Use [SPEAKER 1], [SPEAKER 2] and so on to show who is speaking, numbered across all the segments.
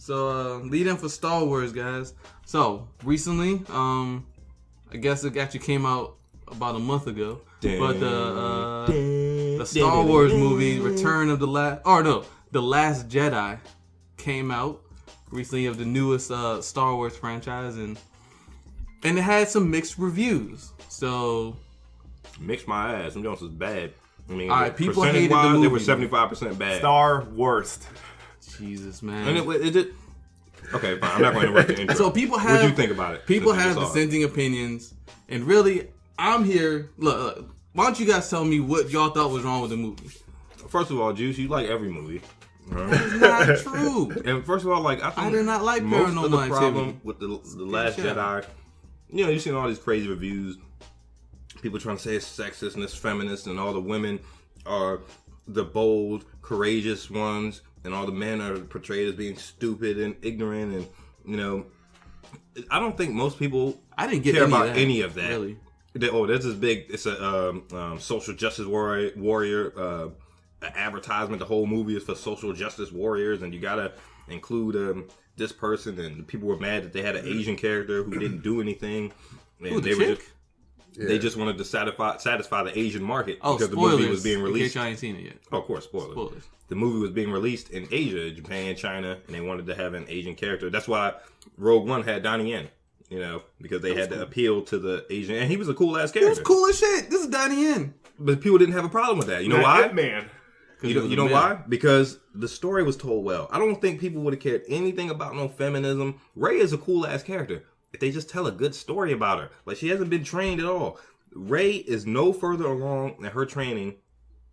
[SPEAKER 1] So, lead in for Star Wars, guys. So, recently, I guess it actually came out about a month ago. But the Star Wars movie, The Last Jedi, came out recently of the newest Star Wars franchise, and it had some mixed reviews. So,
[SPEAKER 2] mixed my ass. Them Jones was bad. I mean,
[SPEAKER 1] all right, people hated the movie.
[SPEAKER 2] They were 75% bad.
[SPEAKER 3] Star worst.
[SPEAKER 1] Jesus, man.
[SPEAKER 2] And it okay, fine. I'm not going to interrupt the intro.
[SPEAKER 1] So people have.
[SPEAKER 2] What do you think about it?
[SPEAKER 1] People have dissenting opinions, and really, I'm here. Look, why don't you guys tell me what y'all thought was wrong with the movie?
[SPEAKER 2] First of all, Juice, you like every movie. Right?
[SPEAKER 1] That's not true.
[SPEAKER 2] And first of all, like I
[SPEAKER 1] did not like
[SPEAKER 2] most
[SPEAKER 1] Paranormal
[SPEAKER 2] of the
[SPEAKER 1] Activity.
[SPEAKER 2] problem with the Last Jedi. You know, you've seen all these crazy reviews. People trying to say it's sexist and it's feminist, and all the women are the bold, courageous ones, and all the men are portrayed as being stupid and ignorant. And you know, I don't think most people care about any of that.
[SPEAKER 1] Really?
[SPEAKER 2] There's this big. It's a social justice warrior advertisement. The whole movie is for social justice warriors, and you gotta include this person. And people were mad that they had an Asian character who didn't do anything. And they just wanted to satisfy the Asian market because the movie was being released.
[SPEAKER 1] In case y'all ain't seen it yet.
[SPEAKER 2] Oh, of course, spoilers. The movie was being released in Asia, Japan, China, and they wanted to have an Asian character. That's why Rogue One had Donnie Yen, you know, because they had to appeal to the Asian. And he was a cool ass character.
[SPEAKER 1] He was cool as shit. This is Donnie Yen.
[SPEAKER 2] But people didn't have a problem with that. You know why?
[SPEAKER 3] Man.
[SPEAKER 2] You know why? Because the story was told well. I don't think people would have cared anything about no feminism. Rey is a cool ass character. If they just tell a good story about her. Like, she hasn't been trained at all. Rey is no further along in her training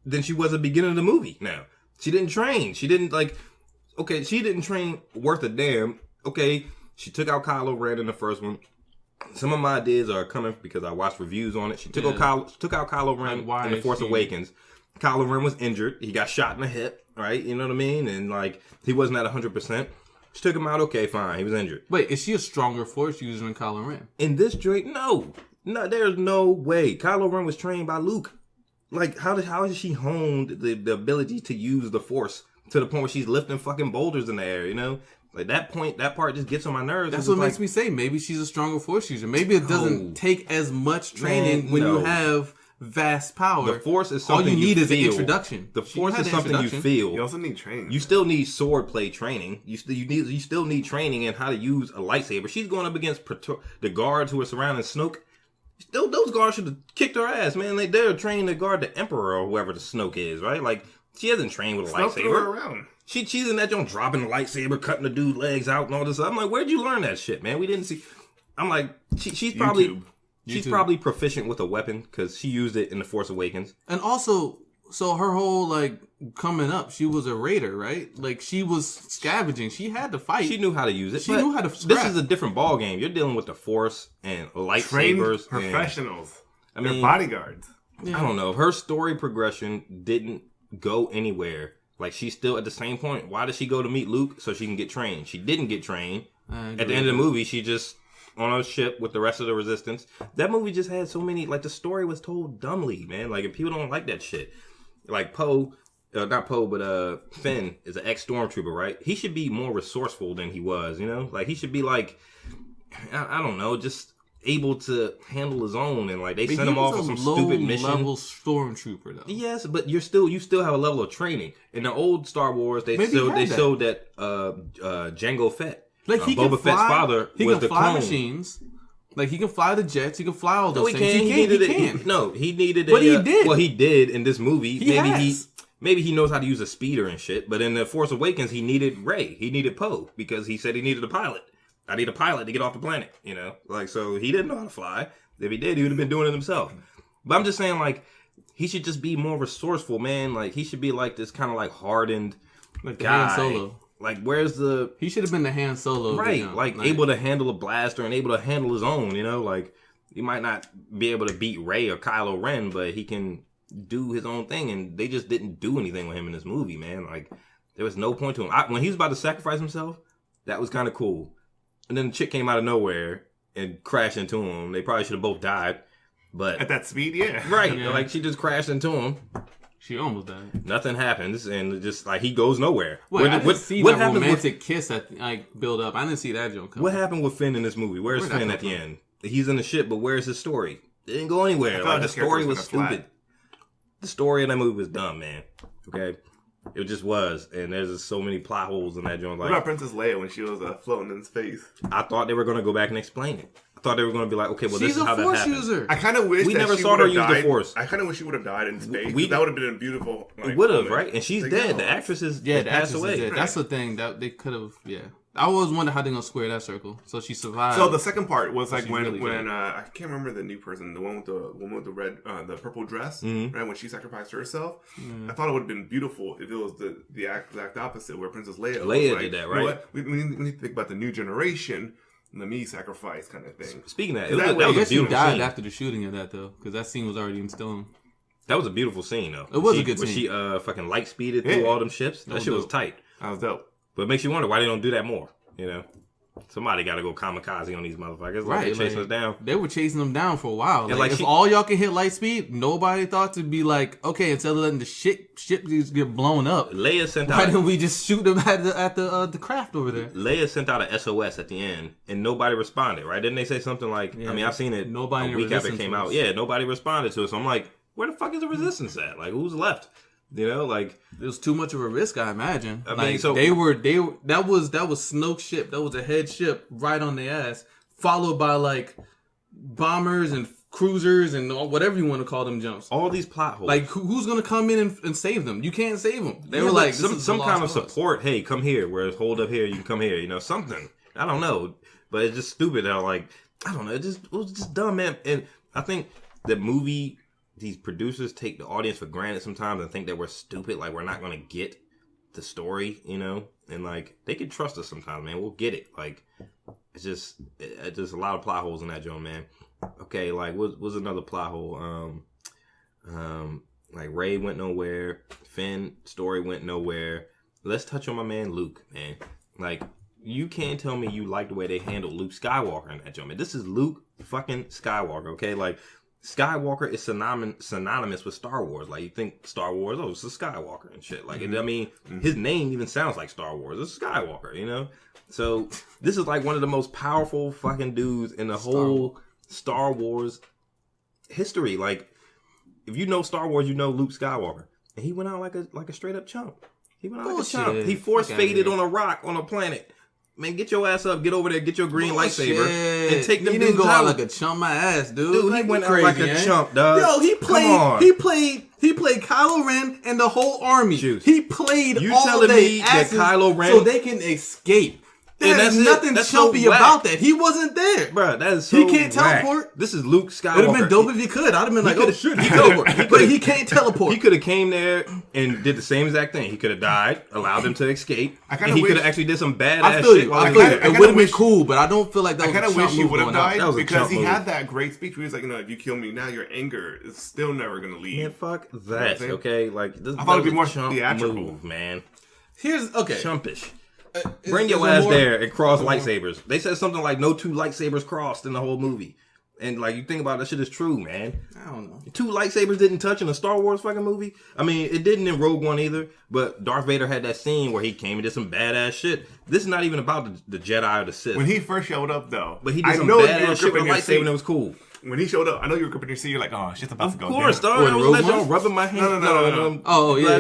[SPEAKER 2] than she was at the beginning of the movie now. She didn't train. She didn't, she didn't train worth a damn. Okay, she took out Kylo Ren in the first one. Some of my ideas are coming because I watched reviews on it. She took out Kylo Ren in The Force Awakens. Kylo Ren was injured. He got shot in the hip, right? You know what I mean? And, he wasn't at 100%. She took him out, okay, fine. He was injured.
[SPEAKER 1] Wait, is she a stronger Force user than Kylo Ren?
[SPEAKER 2] In this joint, no. No, there's no way. Kylo Ren was trained by Luke. How has she honed the ability to use the Force to the point where she's lifting fucking boulders in the air, you know? That part just gets on my nerves.
[SPEAKER 1] That's what makes me say maybe she's a stronger Force user. Maybe it doesn't take as much training when you have vast power.
[SPEAKER 2] The Force is something
[SPEAKER 1] all you need
[SPEAKER 2] is
[SPEAKER 1] an introduction.
[SPEAKER 2] The Force is something you feel.
[SPEAKER 3] You also need training.
[SPEAKER 2] You still need swordplay training. You still need training in how to use a lightsaber. She's going up against the guards who are surrounding Snoke. Those guards should have kicked her ass, man. They're trained to guard the Emperor or whoever the Snoke is, right? Like, she hasn't trained with a lightsaber.
[SPEAKER 3] Threw her around.
[SPEAKER 2] She's in that joint dropping the lightsaber, cutting the dude's legs out and all this stuff. I'm like, where'd you learn that shit, man? We didn't see. I'm like, she's probably... She's probably proficient with a weapon because she used it in The Force Awakens.
[SPEAKER 1] And also, so her whole, coming up, she was a raider, right? She was scavenging. She had to fight.
[SPEAKER 2] She knew how to use it.
[SPEAKER 1] She knew how to scrap.
[SPEAKER 2] This is a different ball game. You're dealing with the Force and lightsabers.
[SPEAKER 3] Trained professionals.
[SPEAKER 2] And,
[SPEAKER 3] they're bodyguards.
[SPEAKER 2] Yeah. I don't know. Her story progression didn't go anywhere. She's still at the same point. Why did she go to meet Luke? So she can get trained. She didn't get trained. At the end of the movie, she just... on a ship with the rest of the Resistance. That movie just had so many, the story was told dumbly, man. And people don't like that shit. Poe, not Poe, but Finn is an ex-stormtrooper, right? He should be more resourceful than he was, you know? He should be I don't know, just able to handle his own. And they sent him off on some stupid mission.
[SPEAKER 1] Low-level stormtrooper, though.
[SPEAKER 2] Yes, but you still have a level of training. In the old Star Wars, they showed that Jango Fett. Boba Fett's father was the clone. He can fly machines.
[SPEAKER 1] He can fly the jets. He can fly all those things.
[SPEAKER 2] He needed But he did. Well, he did in this movie. Maybe he knows how to use a speeder and shit. But in The Force Awakens, he needed Rey. He needed Poe because he said he needed a pilot. I need a pilot to get off the planet, you know? So he didn't know how to fly. If he did, he would have been doing it himself. But I'm just saying, he should just be more resourceful, man. He should be this kind of hardened guy.
[SPEAKER 1] Han Solo.
[SPEAKER 2] Where's the...
[SPEAKER 1] He should have been the Han Solo.
[SPEAKER 2] Right, able to handle a blaster and able to handle his own, you know? He might not be able to beat Rey or Kylo Ren, but he can do his own thing, and they just didn't do anything with him in this movie, man. There was no point to him. When he was about to sacrifice himself, that was kind of cool. And then the chick came out of nowhere and crashed into him. They probably should have both died, but...
[SPEAKER 3] At that speed, yeah.
[SPEAKER 2] Right, she just crashed into him.
[SPEAKER 1] She almost died.
[SPEAKER 2] Nothing happens, and just like he goes nowhere.
[SPEAKER 1] Wait, I didn't see that romantic
[SPEAKER 2] with,
[SPEAKER 1] kiss that like build up. I didn't see that joke coming.
[SPEAKER 2] What happened with Finn in this movie? Where's Finn at the end? He's in the ship, but where's his story? It didn't go anywhere. Like the story was stupid. The story in that movie was dumb, man. Okay, it just was, and there's just so many plot holes in that joint. Like,
[SPEAKER 3] what about Princess Leia when she was floating in space?
[SPEAKER 2] I thought they were gonna go back and explain it. I thought they were going to be like, okay, well,
[SPEAKER 1] She's
[SPEAKER 2] this is how that happened.
[SPEAKER 1] user.
[SPEAKER 3] I kind of wish
[SPEAKER 2] we never saw her use the Force.
[SPEAKER 3] I kind of wish she would have died in space. That would have been a beautiful. Like,
[SPEAKER 2] would have, right? And she's dead. The actress is passed away.
[SPEAKER 1] Dead. That's the thing that they could have. Yeah, I always wonder how they're gonna square that circle. So she survived.
[SPEAKER 3] So the second part was like when
[SPEAKER 1] really
[SPEAKER 3] I can't remember the new person, the one with the red, the purple dress, right? When she sacrificed herself, I thought it would have been beautiful if it was the exact opposite, where Princess Leia was
[SPEAKER 2] did that, right?
[SPEAKER 3] You know what? We need to think about the new generation. The me sacrifice kind of thing.
[SPEAKER 2] Speaking of
[SPEAKER 1] that,
[SPEAKER 2] that
[SPEAKER 1] I
[SPEAKER 2] was
[SPEAKER 1] guess
[SPEAKER 2] a beautiful
[SPEAKER 1] he died
[SPEAKER 2] scene.
[SPEAKER 1] after the shooting of that though, because that scene was already in stone.
[SPEAKER 2] That was a beautiful scene though.
[SPEAKER 1] It was a good scene.
[SPEAKER 2] She fucking light speeded through all them ships. That shit was tight.
[SPEAKER 3] That was dope.
[SPEAKER 2] But it makes you wonder why they don't do that more. You know, somebody got to go kamikaze on these motherfuckers. Like, they chasing us down.
[SPEAKER 1] They were chasing them down for a while.
[SPEAKER 2] Yeah,
[SPEAKER 1] if all y'all can hit light speed, nobody thought to be like, okay, instead of letting the ship just get blown up,
[SPEAKER 2] Leia sent out.
[SPEAKER 1] Why didn't we just shoot them at the craft over there?
[SPEAKER 2] Leia sent out a SOS at the end, and nobody responded. Right? Didn't they say something like? I mean, I've seen it a week after it came out. Yeah, nobody responded to it. So I'm like, where the fuck is the resistance at? Like, who's left? You know, like
[SPEAKER 1] it was too much of a risk, I imagine.
[SPEAKER 2] I mean,
[SPEAKER 1] like
[SPEAKER 2] so
[SPEAKER 1] they were that was Snoke's ship. That was a head ship right on their ass, followed by like bombers and cruisers and whatever you want to call them jumps.
[SPEAKER 2] All these plot holes.
[SPEAKER 1] Like who's gonna come in and save them? You can't save them. They were
[SPEAKER 2] like
[SPEAKER 1] like
[SPEAKER 2] some kind of support. Hey, come here. Whereas hold up here, you can come here. You know, something. I don't know, but it's just stupid. How like I don't know. It was just dumb, man. And I think the movie. These producers take the audience for granted sometimes and think that we're stupid, like we're not going to get the story, you know? And, like, they can trust us sometimes, man. We'll get it. Like, it's just a lot of plot holes in that joint, man. Okay, like, what's another plot hole? Like, Rey went nowhere. Finn story went nowhere. Let's touch on my man Luke, man. Like, you can't tell me you like the way they handled Luke Skywalker in that joint, man. This is Luke fucking Skywalker, okay? Like, Skywalker is synonymous with Star Wars. Like, you think Star Wars, oh, it's a Skywalker and shit. Like, I mean, his name even sounds like Star Wars. It's Skywalker, you know? So, this is like one of the most powerful fucking dudes in the whole Star Wars history. Like, if you know Star Wars, you know Luke Skywalker. And he went out like a straight up chump. He went out like a chump. He force faded on a rock on a planet. Man, get your ass up, get over there, get your green lightsaber, and take them dudes out. He didn't go out
[SPEAKER 1] like a chump, my ass, dude.
[SPEAKER 2] Dude, he went out like a chump, dog.
[SPEAKER 1] Yo, he played Kylo Ren and the whole army.
[SPEAKER 2] Juice.
[SPEAKER 1] He played
[SPEAKER 2] you
[SPEAKER 1] all
[SPEAKER 2] telling
[SPEAKER 1] day
[SPEAKER 2] me that Kylo Ren,
[SPEAKER 1] so they can escape. There's nothing chumpy about that. He wasn't there.
[SPEAKER 2] Bro, that is so
[SPEAKER 1] He can't teleport.
[SPEAKER 2] This is Luke Skywalker.
[SPEAKER 1] It would have been dope if he could. I'd have been like, oh, shoot, he teleport. But he can't teleport.
[SPEAKER 2] He could have came there and did the same exact thing. He could have died, allowed them to escape, and he could have actually did some badass shit.
[SPEAKER 1] It would have been cool, but I don't feel like that was a chump move.
[SPEAKER 3] I kind of wish he would have died because he
[SPEAKER 2] move.
[SPEAKER 3] had that great speech where he was like, you know, if you kill me now, your anger is still never going to leave.
[SPEAKER 2] Man, fuck that, okay? Like, this,
[SPEAKER 3] I thought it'd be more
[SPEAKER 2] chump
[SPEAKER 3] theatrical.
[SPEAKER 2] Move, man.
[SPEAKER 1] Chumpish.
[SPEAKER 2] Bring your ass there and cross lightsabers. They said something like no two lightsabers crossed in the whole movie. And like you think about it, that shit is true, man.
[SPEAKER 1] I don't know.
[SPEAKER 2] Two lightsabers didn't touch in a Star Wars fucking movie. I mean, it didn't in Rogue One either. But Darth Vader had that scene where he came and did some badass shit. This is not even about the Jedi or the Sith.
[SPEAKER 3] When he first showed up, though,
[SPEAKER 2] but he did some badass shit with a lightsaber and it was cool.
[SPEAKER 3] When he showed up, I know you were gripping your seat. You're like, "Oh, shit's about to go down."
[SPEAKER 2] Of course, dog. I was rubbing my hand.
[SPEAKER 3] No.
[SPEAKER 1] Oh yeah.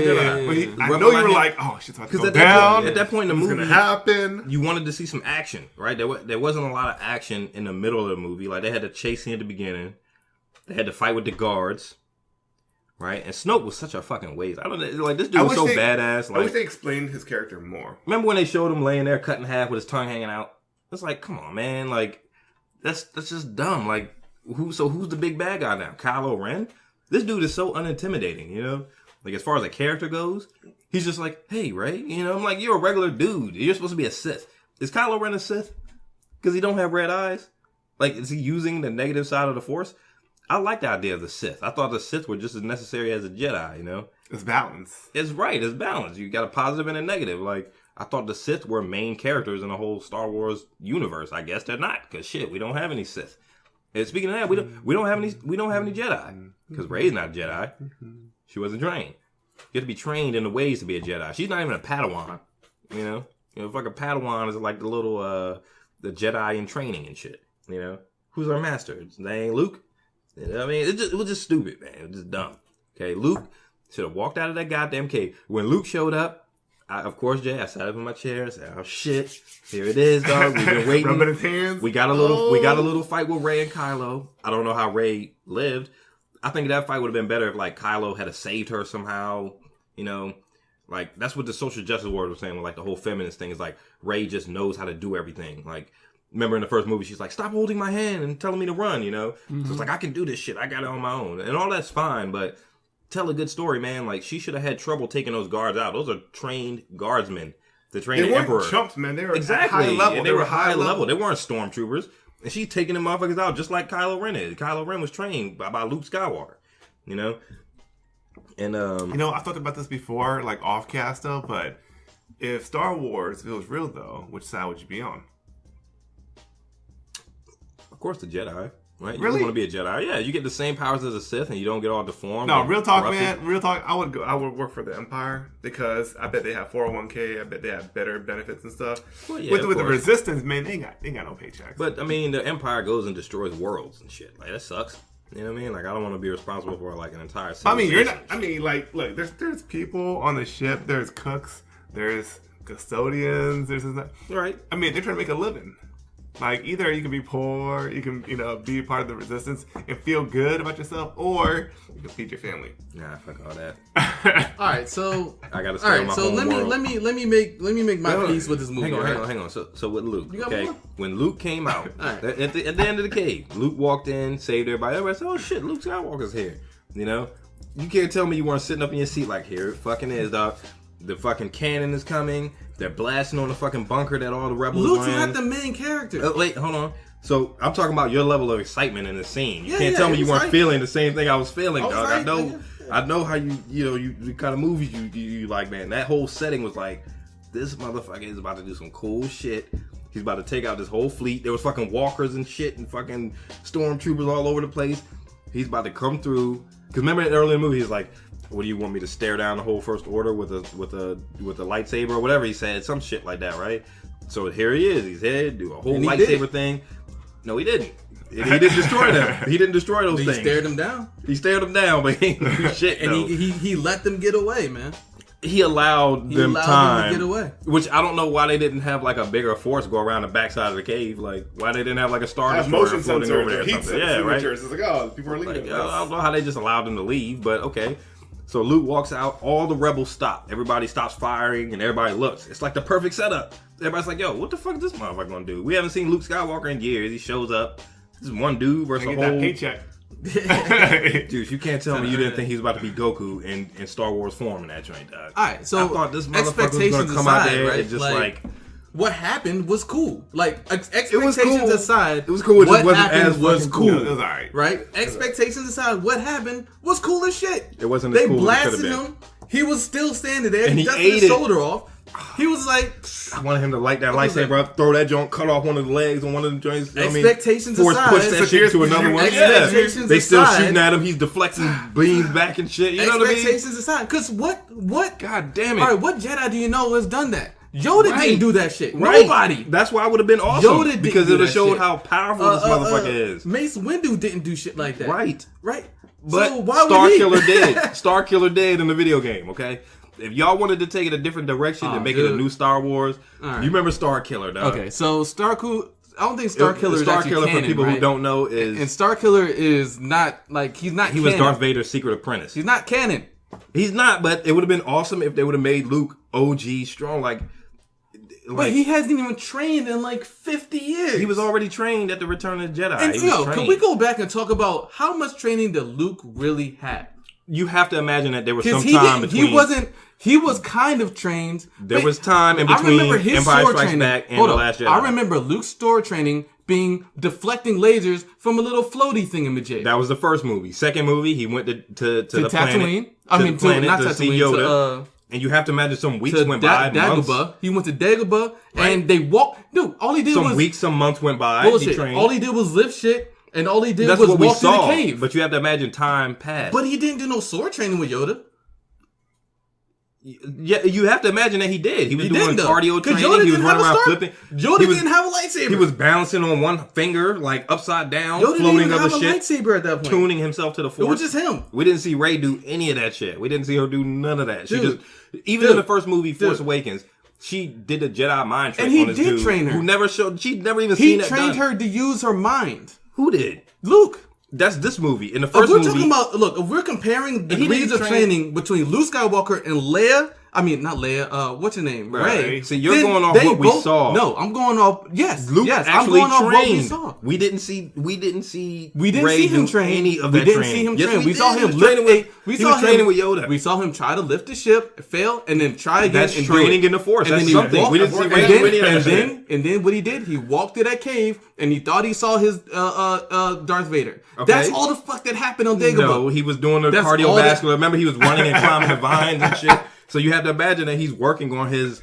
[SPEAKER 3] But I know you were like, "Oh, shit's about to go down."
[SPEAKER 2] At that point in the movie,
[SPEAKER 3] what's gonna happen?
[SPEAKER 2] You wanted to see some action, right? There wasn't a lot of action in the middle of the movie. Like they had to chase him at the beginning. They had to fight with the guards, right? And Snoke was such a fucking waste. I don't know, like this dude was so badass. Like,
[SPEAKER 3] I wish they explained his character more.
[SPEAKER 2] Remember when they showed him laying there cut in half with his tongue hanging out? It's like, come on, man. Like that's just dumb. Like. Who's the big bad guy now? Kylo Ren? This dude is so unintimidating, you know? Like, as far as a character goes, he's just like, hey, Rey, you know? I'm like, you're a regular dude. You're supposed to be a Sith. Is Kylo Ren a Sith? Because he don't have red eyes? Like, is he using the negative side of the Force? I like the idea of the Sith. I thought the Sith were just as necessary as a Jedi, you know?
[SPEAKER 3] It's balance.
[SPEAKER 2] It's right. It's balance. You got a positive and a negative. Like, I thought the Sith were main characters in the whole Star Wars universe. I guess they're not. Because, shit, we don't have any Sith. And speaking of that, we don't have any Jedi because Rey's not a Jedi. She wasn't trained. You have to be trained in the ways to be a Jedi. She's not even a Padawan. You know, fucking Padawan is like the little the Jedi in training and shit. You know, who's our master? His name Luke. You know what I mean, it was just stupid, man. It was just dumb. Okay, Luke should have walked out of that goddamn cave. When Luke showed up, of course, Jay, I sat up in my chair and said, "Oh shit, here it is, dog. We've been waiting."
[SPEAKER 3] Rubbing his hands.
[SPEAKER 2] We got a little fight with Rey and Kylo. I don't know how Rey lived. I think that fight would have been better if like Kylo had saved her somehow. You know, like that's what the social justice wars was saying. Like the whole feminist thing is like Rey just knows how to do everything. Like remember in the first movie, she's like, "Stop holding my hand and telling me to run." You know, so it's like I can do this shit. I got it on my own, and all that's fine, but. Tell a good story, man. Like she should have had trouble taking those guards out. Those are trained guardsmen. They trained the Emperor.
[SPEAKER 3] Chumps, man. They were
[SPEAKER 2] exactly
[SPEAKER 3] high level.
[SPEAKER 2] And they were high level. They weren't stormtroopers. And she's taking them motherfuckers out just like Kylo Ren is. Kylo Ren was trained by Luke Skywalker. You know. And
[SPEAKER 3] I thought about this before, like off cast though. But if Star Wars, if it was real though, which side would you be on?
[SPEAKER 2] Of course, the Jedi. Right?
[SPEAKER 3] Really?
[SPEAKER 2] You want to be a Jedi? Yeah, you get the same powers as a Sith, and you don't get all deformed.
[SPEAKER 3] No, real talk, man. Real talk. I would work for the Empire because I bet they have 401k. I bet they have better benefits and stuff.
[SPEAKER 2] Well, yeah,
[SPEAKER 3] with the Resistance, man, they ain't got no paychecks.
[SPEAKER 2] But I mean, the Empire goes and destroys worlds and shit. Like that sucks. You know what I mean? Like I don't want to be responsible for like an entire.
[SPEAKER 3] I mean, you're not. I mean, like, look, there's people on the ship. There's cooks. There's custodians. There's
[SPEAKER 2] right.
[SPEAKER 3] I mean, they're trying to make a living. Like, either you can be poor, you can, be part of the resistance and feel good about yourself, or you can feed your family.
[SPEAKER 2] Nah, fuck all that.
[SPEAKER 1] All right, so
[SPEAKER 2] I gotta stay on my home world.
[SPEAKER 1] let me make my peace with this movie.
[SPEAKER 2] Hang on. So with Luke, okay, when Luke came out at the end of the cave, Luke walked in, saved everybody. Everybody said, "Oh shit, Luke Skywalker's here." You know, you can't tell me you weren't sitting up in your seat like, "Here it fucking is, dog." The fucking cannon is coming. They're blasting on the fucking bunker that all the rebels
[SPEAKER 1] Luke's
[SPEAKER 2] are in.
[SPEAKER 1] not the main character.
[SPEAKER 2] Wait, hold on. So I'm talking about your level of excitement in the scene. You can't tell me you weren't
[SPEAKER 1] like,
[SPEAKER 2] feeling the same thing I was feeling, dog.
[SPEAKER 1] Right,
[SPEAKER 2] I know how you the kind of movies you like, man. That whole setting was like, this motherfucker is about to do some cool shit. He's about to take out this whole fleet. There was fucking walkers and shit and fucking stormtroopers all over the place. He's about to come through. Because remember earlier in the movie, he's like, "What do you want me to stare down the whole First Order with a lightsaber or whatever?" He said some shit like that, right? So here he is. He's headed do a whole lightsaber thing. No, he didn't. He didn't destroy them. He didn't destroy those things.
[SPEAKER 1] He stared them down.
[SPEAKER 2] He stared them down, but he didn't do shit.
[SPEAKER 1] And he let them get away, man.
[SPEAKER 2] He allowed them time
[SPEAKER 1] to get away.
[SPEAKER 2] Which I don't know why they didn't have like a bigger force go around the backside of the cave. Like why they didn't have like a star destroyer floating over there or something. Yeah, right.
[SPEAKER 3] It's like, oh, people are leaving.
[SPEAKER 2] Like, I don't know how they just allowed them to leave, but okay. So Luke walks out, all the rebels stop. Everybody stops firing, and everybody looks. It's like the perfect setup. Everybody's like, yo, what the fuck is this motherfucker gonna do? We haven't seen Luke Skywalker in years. He shows up. This is one dude versus a whole...
[SPEAKER 3] that paycheck.
[SPEAKER 2] Dude, you can't tell me you didn't think he was about to be Goku in Star Wars form in that joint, dog.
[SPEAKER 1] Alright, so
[SPEAKER 2] I thought this motherfucker was gonna come out there and just like...
[SPEAKER 1] What happened was cool. Like, expectations
[SPEAKER 2] cool.
[SPEAKER 1] aside,
[SPEAKER 2] it was cool. It
[SPEAKER 1] what
[SPEAKER 2] just wasn't
[SPEAKER 1] happened
[SPEAKER 2] as
[SPEAKER 1] was cool.
[SPEAKER 3] It was alright.
[SPEAKER 1] Right? Expectations aside, what happened was cool as shit.
[SPEAKER 2] It wasn't as cool as it
[SPEAKER 1] blasted
[SPEAKER 2] could have been.
[SPEAKER 1] him. He was still standing there.
[SPEAKER 2] And
[SPEAKER 1] he
[SPEAKER 2] he
[SPEAKER 1] dusted
[SPEAKER 2] ate
[SPEAKER 1] his
[SPEAKER 2] it.
[SPEAKER 1] shoulder off. He was like...
[SPEAKER 2] I wanted him to light that lightsaber up, throw that joint, cut off one of the legs on one of the joints.
[SPEAKER 1] Expectations
[SPEAKER 2] Force
[SPEAKER 1] aside.
[SPEAKER 2] push that shit to another one.
[SPEAKER 1] Expectations
[SPEAKER 2] They still
[SPEAKER 1] aside.
[SPEAKER 2] shooting at him. He's deflecting beams back and shit. You know what I mean?
[SPEAKER 1] Expectations aside. Because what...
[SPEAKER 2] God damn it.
[SPEAKER 1] All right, what Jedi do you know has done that? Yoda didn't do that shit.
[SPEAKER 2] Right.
[SPEAKER 1] Nobody.
[SPEAKER 2] That's why it would have been awesome.
[SPEAKER 1] Yoda didn't
[SPEAKER 2] because
[SPEAKER 1] do
[SPEAKER 2] it would have
[SPEAKER 1] that
[SPEAKER 2] showed
[SPEAKER 1] shit.
[SPEAKER 2] how powerful this motherfucker is.
[SPEAKER 1] Mace Windu didn't do shit like that.
[SPEAKER 2] Right. But
[SPEAKER 1] so why
[SPEAKER 2] Star
[SPEAKER 1] would he?
[SPEAKER 2] Killer did. Star Killer did in the video game, okay? If y'all wanted to take it a different direction and make it a new Star Wars, you remember Star Killer, dog.
[SPEAKER 1] Okay, so I don't think Star Killer is
[SPEAKER 2] Star
[SPEAKER 1] actually
[SPEAKER 2] Killer
[SPEAKER 1] canon,
[SPEAKER 2] for people
[SPEAKER 1] right?
[SPEAKER 2] who don't know is...
[SPEAKER 1] And Star Killer is not, like, he's not
[SPEAKER 2] He was Darth Vader's secret apprentice.
[SPEAKER 1] He's not canon.
[SPEAKER 2] He's not, but it would have been awesome if they would have made Luke OG strong, like...
[SPEAKER 1] But he hasn't even trained in like 50 years.
[SPEAKER 2] He was already trained at the Return of the Jedi.
[SPEAKER 1] And can we go back and talk about how much training did Luke really have?
[SPEAKER 2] You have to imagine that there was some time between...
[SPEAKER 1] He was kind of trained.
[SPEAKER 2] There was time in between Empire Strikes Back and The Last Jedi.
[SPEAKER 1] I remember Luke's sword training being deflecting lasers from a little floaty thingamajig.
[SPEAKER 2] That was the first movie. Second movie, he went to the
[SPEAKER 1] Tatooine.
[SPEAKER 2] planet,
[SPEAKER 1] not
[SPEAKER 2] to see
[SPEAKER 1] Tatooine.
[SPEAKER 2] Yoda. And you have to imagine some weeks went by.
[SPEAKER 1] Dagobah. He went to Dagobah, and they walked. Dude, all he did was
[SPEAKER 2] some months went by.
[SPEAKER 1] Bullshit.
[SPEAKER 2] He trained.
[SPEAKER 1] All he did was lift shit, and all he did
[SPEAKER 2] That's
[SPEAKER 1] was
[SPEAKER 2] what we
[SPEAKER 1] walk
[SPEAKER 2] saw,
[SPEAKER 1] through the cave.
[SPEAKER 2] But you have to imagine time passed.
[SPEAKER 1] But he didn't do no sword training with Yoda.
[SPEAKER 2] Yeah, you have to imagine that he did. He was doing cardio training.
[SPEAKER 1] Yoda
[SPEAKER 2] He was running around flipping.
[SPEAKER 1] Yoda didn't have a lightsaber.
[SPEAKER 2] He was balancing on one finger, like upside down,
[SPEAKER 1] Yoda
[SPEAKER 2] floating
[SPEAKER 1] didn't
[SPEAKER 2] over
[SPEAKER 1] have a
[SPEAKER 2] shit,
[SPEAKER 1] lightsaber at that point.
[SPEAKER 2] tuning himself to the Force.
[SPEAKER 1] It was just him.
[SPEAKER 2] We didn't see Rey do any of that shit. We didn't see her do none of that. She just, even in the first movie, Force Awakens, she did a Jedi mind trick on this dude. And he did train her. Who never showed. She'd never even seen that done.
[SPEAKER 1] He trained her to use her mind.
[SPEAKER 2] Who did?
[SPEAKER 1] Luke.
[SPEAKER 2] That's this movie. In the first movie,
[SPEAKER 1] talking about, look, if we're comparing degrees of training between Luke Skywalker and Leia. I mean, not Leia. What's her name? Rey.
[SPEAKER 2] So you're going off what we saw.
[SPEAKER 1] No, I'm going off. Yes,
[SPEAKER 2] Luke
[SPEAKER 1] I'm
[SPEAKER 2] actually
[SPEAKER 1] going off what we
[SPEAKER 2] trained.
[SPEAKER 1] saw.
[SPEAKER 2] We didn't see
[SPEAKER 1] Rey
[SPEAKER 2] him
[SPEAKER 1] train
[SPEAKER 2] any of
[SPEAKER 1] we
[SPEAKER 2] that
[SPEAKER 1] didn't
[SPEAKER 2] training.
[SPEAKER 1] see him
[SPEAKER 2] Yes,
[SPEAKER 1] train.
[SPEAKER 2] we
[SPEAKER 1] saw
[SPEAKER 2] did.
[SPEAKER 1] him
[SPEAKER 2] He was training with Yoda.
[SPEAKER 1] We saw him try to lift the ship, fail, and then try again.
[SPEAKER 2] That's training in the Force.
[SPEAKER 1] And
[SPEAKER 2] That's
[SPEAKER 1] then
[SPEAKER 2] something. We didn't see Rey do any of that.
[SPEAKER 1] And then what he did, he walked to that cave and he thought he saw his Darth Vader.
[SPEAKER 2] Okay.
[SPEAKER 1] That's all the fuck that happened on Dagobah.
[SPEAKER 2] No, he was doing the cardiovascular. Remember, he was running and climbing the vines and shit. So you have to imagine that he's working on his.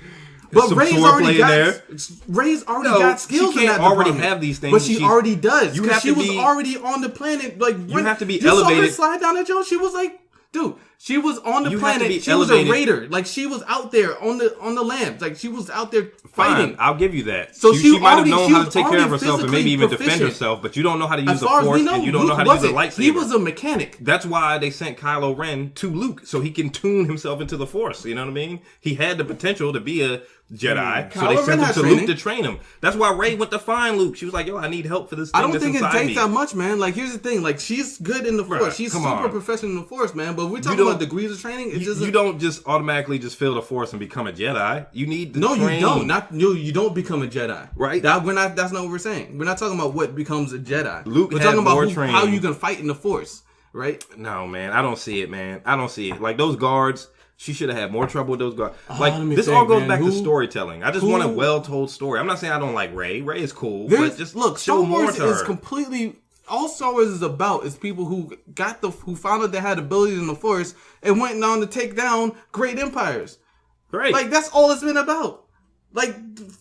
[SPEAKER 1] But Rey's already got skills in that department.
[SPEAKER 2] Already have these things.
[SPEAKER 1] But she already does.
[SPEAKER 2] You have
[SPEAKER 1] she was already on the planet. Like
[SPEAKER 2] you have to be
[SPEAKER 1] you
[SPEAKER 2] elevated.
[SPEAKER 1] Saw her slide down that Joe. She was like, dude. She was on the planet. She was a raider. Like she was out there on the land. Like she was out there fighting.
[SPEAKER 2] Fine, I'll give you that.
[SPEAKER 1] So
[SPEAKER 2] she might have known how to take care of
[SPEAKER 1] herself
[SPEAKER 2] herself and maybe even defend herself, but you don't know how to use the Force and you don't know how to use a lightsaber.
[SPEAKER 1] He was a mechanic.
[SPEAKER 2] That's why they sent Kylo Ren to Luke so he can tune himself into the Force. You know what I mean? He had the potential to be a Jedi, so they sent him to Luke to train him. That's why Rey went to find Luke. She was like, "Yo, I need help for this thing."
[SPEAKER 1] I don't think it takes
[SPEAKER 2] me.
[SPEAKER 1] that much, man. Like, here's the thing: like, she's good in the Force. She's super professional in the Force, man. But we're talking about degrees of training.
[SPEAKER 2] You don't just automatically just feel the Force and become a Jedi. You need to train.
[SPEAKER 1] You don't. You don't become a Jedi,
[SPEAKER 2] right?
[SPEAKER 1] That's not what we're saying. We're not talking about what becomes a Jedi.
[SPEAKER 2] Luke
[SPEAKER 1] we're talking about
[SPEAKER 2] training.
[SPEAKER 1] How you can fight in the Force, right?
[SPEAKER 2] No, man, I don't see it, man. I don't see it. Like those guards. She should have had more trouble with those guards. Like this all goes back to storytelling. I just want a well-told story. I'm not saying I don't like Rey. Rey is cool, but just show more to her.
[SPEAKER 1] Is completely all Star Wars is about is people who found out they had abilities in the Force and went on to take down great empires.
[SPEAKER 2] Right.
[SPEAKER 1] Like that's all it's been about. Like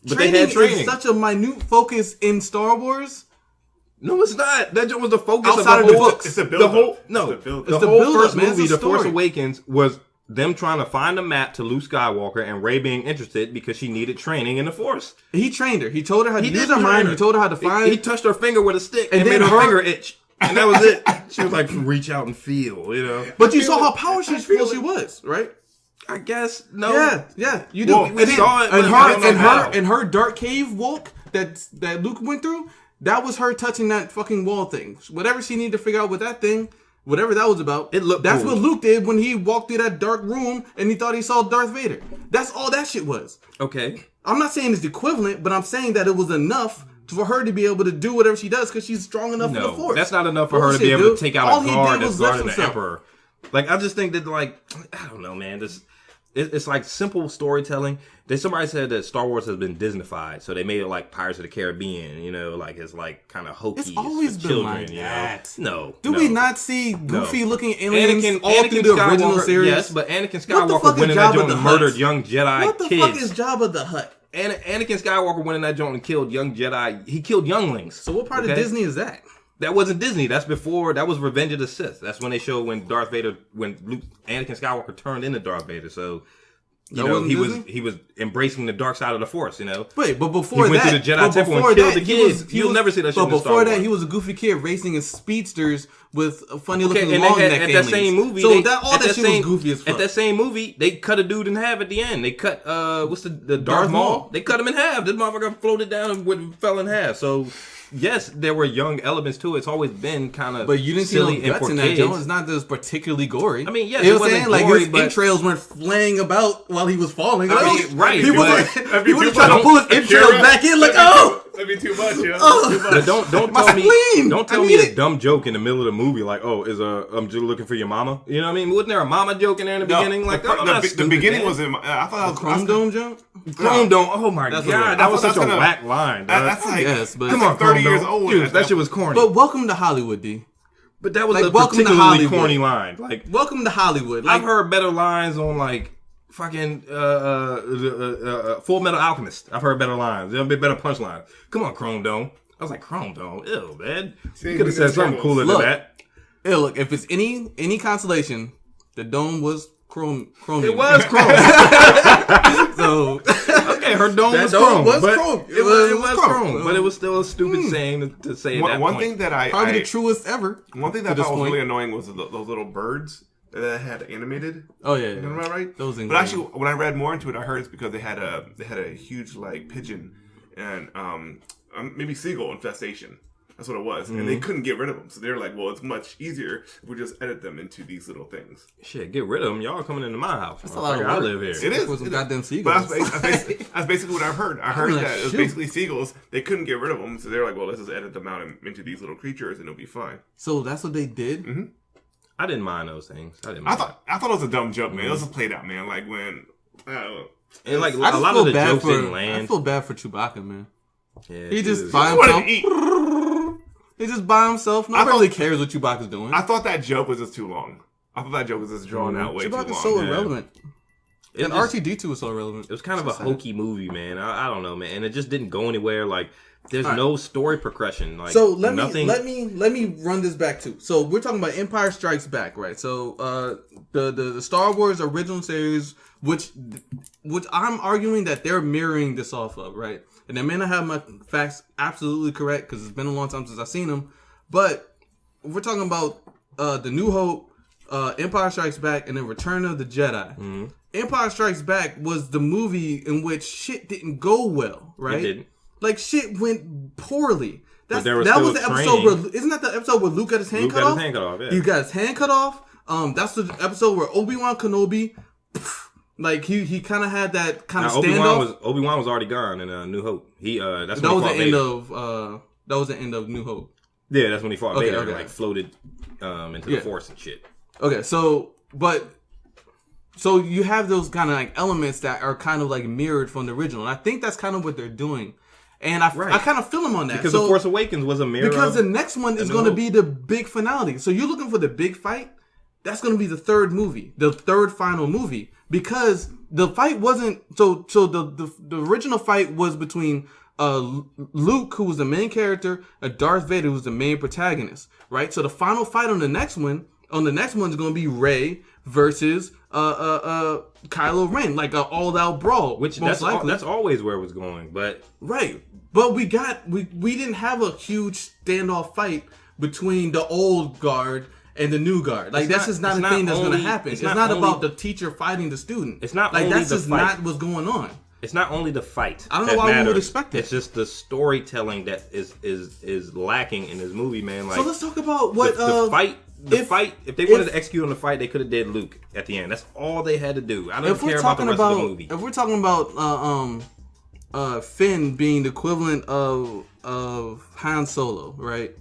[SPEAKER 1] training is such a minute focus in Star Wars.
[SPEAKER 2] No, it's not. That was the focus
[SPEAKER 1] outside of the books.
[SPEAKER 3] It's the build-up.
[SPEAKER 2] The whole first movie, The Force Awakens, was them trying to find a map to Luke Skywalker and Rey being interested because she needed training in the Force.
[SPEAKER 1] He trained her. He told her how to use her mind. He told her how to find.
[SPEAKER 2] He touched her finger with a stick and made her finger itch. And that was it. She was like, reach out and feel, you know.
[SPEAKER 1] But you saw how powerful she was, right?
[SPEAKER 2] I guess no.
[SPEAKER 1] Yeah, you do.
[SPEAKER 2] Well, we saw it.
[SPEAKER 1] And her dark cave walk that Luke went through, that was her touching that fucking wall thing. Whatever she needed to figure out with that thing. Whatever that was about, that's cool. What Luke did when he walked through that dark room and he thought he saw Darth Vader. That's all that shit was.
[SPEAKER 2] Okay.
[SPEAKER 1] I'm not saying it's equivalent, but I'm saying that it was enough for her to be able to do whatever she does because she's strong enough for the Force.
[SPEAKER 2] That's not enough for her to be able to take out a guard that's guarding the Emperor. Like, I just think that, like, I don't know, man. It's like simple storytelling. Somebody said that Star Wars has been Disneyfied, so they made it like Pirates of the Caribbean, you know, like it's like kind of hokey.
[SPEAKER 1] It's always been
[SPEAKER 2] children,
[SPEAKER 1] like that.
[SPEAKER 2] No.
[SPEAKER 1] Do we not see goofy looking aliens all through the original series?
[SPEAKER 2] Yes, but Anakin Skywalker went in that joint and murdered young Jedi
[SPEAKER 1] kids. What the fuck is Jabba the Hutt?
[SPEAKER 2] Anakin Skywalker went in that joint and killed young Jedi. He killed younglings.
[SPEAKER 1] So what part of Disney is that?
[SPEAKER 2] That wasn't Disney. That's before. That was Revenge of the Sith. That's when they showed when Anakin Skywalker turned into Darth Vader. So. You know, he was embracing the dark side of the Force, you know.
[SPEAKER 1] Wait, but before that,
[SPEAKER 2] he went to the Jedi Temple and killed the kids. You'll never see that shit in Star Wars. But before that,
[SPEAKER 1] he was a goofy kid racing in speedsters with a funny looking long neck aliens.
[SPEAKER 2] At that same movie,
[SPEAKER 1] so all that shit was goofy as fuck.
[SPEAKER 2] At that same movie, they cut a dude in half at the end. They cut what's the Darth Maul? They cut him in half. This motherfucker floated down and fell in half. So. Yes, there were young elements to it. It's always been kind of
[SPEAKER 1] but you didn't see no guts in that, Joe. It's not this particularly gory.
[SPEAKER 2] I mean, yes,
[SPEAKER 1] you know what I'm saying? Like his entrails weren't flaying about while he was falling.
[SPEAKER 2] Right.
[SPEAKER 1] He was trying to pull his entrails back in, like,
[SPEAKER 3] that'd be too much, yo.
[SPEAKER 2] But don't tell me a dumb joke in the middle of the movie, like, I'm just looking for your mama. You know what I mean? Wasn't there a mama joke in there in the beginning? Like,
[SPEAKER 3] the beginning was in. I thought that was
[SPEAKER 1] Chrome Dome joke.
[SPEAKER 2] Chrome Dome. Oh my god, that was such a whack line.
[SPEAKER 3] That's like
[SPEAKER 2] come on,
[SPEAKER 3] 30 years old.
[SPEAKER 2] Dude, that shit was corny.
[SPEAKER 1] But welcome to Hollywood, D.
[SPEAKER 2] But that was like, a particularly corny line. Like,
[SPEAKER 1] welcome to Hollywood.
[SPEAKER 2] I've heard better lines on like fucking Full Metal Alchemist. I've heard better lines. There'll be better punchlines. Come on, Chrome Dome. I was like, Chrome Dome. Ew, man. You could have said something cooler than that.
[SPEAKER 1] Look, if it's any consolation, the dome was chromium.
[SPEAKER 2] It was chrome.
[SPEAKER 1] So
[SPEAKER 2] okay, her dome was
[SPEAKER 1] dome
[SPEAKER 2] chrome.
[SPEAKER 1] was
[SPEAKER 2] but
[SPEAKER 1] chrome.
[SPEAKER 2] It was chrome. But it was still a stupid saying to say at that
[SPEAKER 3] One
[SPEAKER 2] point.
[SPEAKER 3] thing that
[SPEAKER 1] probably the truest ever.
[SPEAKER 3] One thing that I thought was really annoying was those little birds that had animated.
[SPEAKER 1] Oh yeah,
[SPEAKER 3] You know what right?
[SPEAKER 1] Those things.
[SPEAKER 3] But actually, when I read more into it, I heard it's because they had a huge like pigeon and maybe seagull infestation. That's what it was, and they couldn't get rid of them. So they're like, "Well, it's much easier if we just edit them into these little things."
[SPEAKER 2] Shit, get rid of them. Y'all coming into my house.
[SPEAKER 1] That's a lot of work.
[SPEAKER 2] I live here.
[SPEAKER 3] It is.
[SPEAKER 1] With some goddamn
[SPEAKER 3] But
[SPEAKER 1] seagulls.
[SPEAKER 3] that's basically what I've heard. I heard
[SPEAKER 1] like,
[SPEAKER 3] that it was
[SPEAKER 1] shoot.
[SPEAKER 3] basically seagulls. They couldn't get rid of them, so they're like, "Well, let's just edit them out into these little creatures, and it'll be fine."
[SPEAKER 1] So that's what they did.
[SPEAKER 3] Mm-hmm.
[SPEAKER 2] I didn't mind those things.
[SPEAKER 3] I thought it was a dumb joke, man. It was just played out, man. Like when,
[SPEAKER 2] and like a
[SPEAKER 1] I just
[SPEAKER 2] lot
[SPEAKER 1] feel
[SPEAKER 2] of the
[SPEAKER 1] bad
[SPEAKER 2] jokes
[SPEAKER 1] for.
[SPEAKER 2] didn't
[SPEAKER 1] I
[SPEAKER 2] land.
[SPEAKER 1] feel bad for Chewbacca, man.
[SPEAKER 2] Yeah,
[SPEAKER 1] He just
[SPEAKER 2] dude.
[SPEAKER 1] by
[SPEAKER 3] wanted to
[SPEAKER 1] himself.
[SPEAKER 3] eat.
[SPEAKER 1] He just by himself. Nobody really cares what Chewbacca's doing.
[SPEAKER 3] I thought that joke was just too long. I thought that joke was just drawn out way too long.
[SPEAKER 1] Chewbacca's so
[SPEAKER 2] yeah.
[SPEAKER 1] irrelevant.
[SPEAKER 2] It
[SPEAKER 1] And
[SPEAKER 2] just-
[SPEAKER 1] R2-D2 was so irrelevant.
[SPEAKER 2] It was kind of a hokey movie, man. I don't know, man, and it just didn't go anywhere. Like, there's
[SPEAKER 1] All right.
[SPEAKER 2] no story progression. Like,
[SPEAKER 1] So let
[SPEAKER 2] nothing.
[SPEAKER 1] me run this back too. So we're talking about Empire Strikes Back, right? So the Star Wars original series, which I'm arguing that they're mirroring this off of, right? And I may not have my facts absolutely correct because it's been a long time since I've seen them, but we're talking about the New Hope, Empire Strikes Back, and then Return of the Jedi.
[SPEAKER 2] Mm-hmm.
[SPEAKER 1] Empire Strikes Back was the movie in which shit didn't go well, right?
[SPEAKER 2] It didn't.
[SPEAKER 1] Like shit went poorly.
[SPEAKER 2] But there was
[SPEAKER 1] that
[SPEAKER 2] still
[SPEAKER 1] was the episode
[SPEAKER 2] training.
[SPEAKER 1] where isn't that the episode where Luke got his hand
[SPEAKER 2] Luke
[SPEAKER 1] cut
[SPEAKER 2] got
[SPEAKER 1] off?
[SPEAKER 2] his hand cut off, yeah.
[SPEAKER 1] He got his hand cut off. That's the episode where Obi-Wan Kenobi, like he kind of had that kind of standoff.
[SPEAKER 2] Obi-Wan was already gone in New Hope. That's
[SPEAKER 1] That
[SPEAKER 2] when
[SPEAKER 1] was
[SPEAKER 2] he
[SPEAKER 1] the
[SPEAKER 2] fought
[SPEAKER 1] end of that was the end of New Hope.
[SPEAKER 2] Yeah, that's when he fought
[SPEAKER 1] Okay,
[SPEAKER 2] Vader
[SPEAKER 1] okay.
[SPEAKER 2] and like floated into the Force and shit.
[SPEAKER 1] Okay, so you have those kind of like elements that are kind of like mirrored from the original, and I think that's kind of what they're doing. And I kind of feel them on that
[SPEAKER 2] Because the Force Awakens was a mirror.
[SPEAKER 1] Because the
[SPEAKER 2] of
[SPEAKER 1] next one is
[SPEAKER 2] New
[SPEAKER 1] going to
[SPEAKER 2] Hope.
[SPEAKER 1] be the big finale. So you're looking for the big fight. That's going to be the third movie, the third final movie, because the fight wasn't so the original fight was between Luke, who was the main character, and Darth Vader, who was the main protagonist, right? So the final fight on the next one is going to be Rey versus Kylo Ren, like an all-out brawl,
[SPEAKER 2] Which
[SPEAKER 1] most likely.
[SPEAKER 2] that's always where it was going, but
[SPEAKER 1] Right. But we didn't have a huge standoff fight between the old guard and the new guard. Like that's just not a thing that's going to happen. It's not about the teacher fighting the student.
[SPEAKER 2] It's not
[SPEAKER 1] like
[SPEAKER 2] only
[SPEAKER 1] that's
[SPEAKER 2] the
[SPEAKER 1] just
[SPEAKER 2] fight.
[SPEAKER 1] not what's going on.
[SPEAKER 2] it's not only the fight.
[SPEAKER 1] I don't know
[SPEAKER 2] that
[SPEAKER 1] why we would
[SPEAKER 2] matters.
[SPEAKER 1] expect it.
[SPEAKER 2] It's just the storytelling that is lacking in this movie, man. Like,
[SPEAKER 1] So let's talk about what
[SPEAKER 2] the fight. If they wanted to execute on the fight, they could have did Luke at the end. That's all they had to do. I don't care about the rest of the movie.
[SPEAKER 1] If we're talking about Finn being the equivalent of Han Solo, right?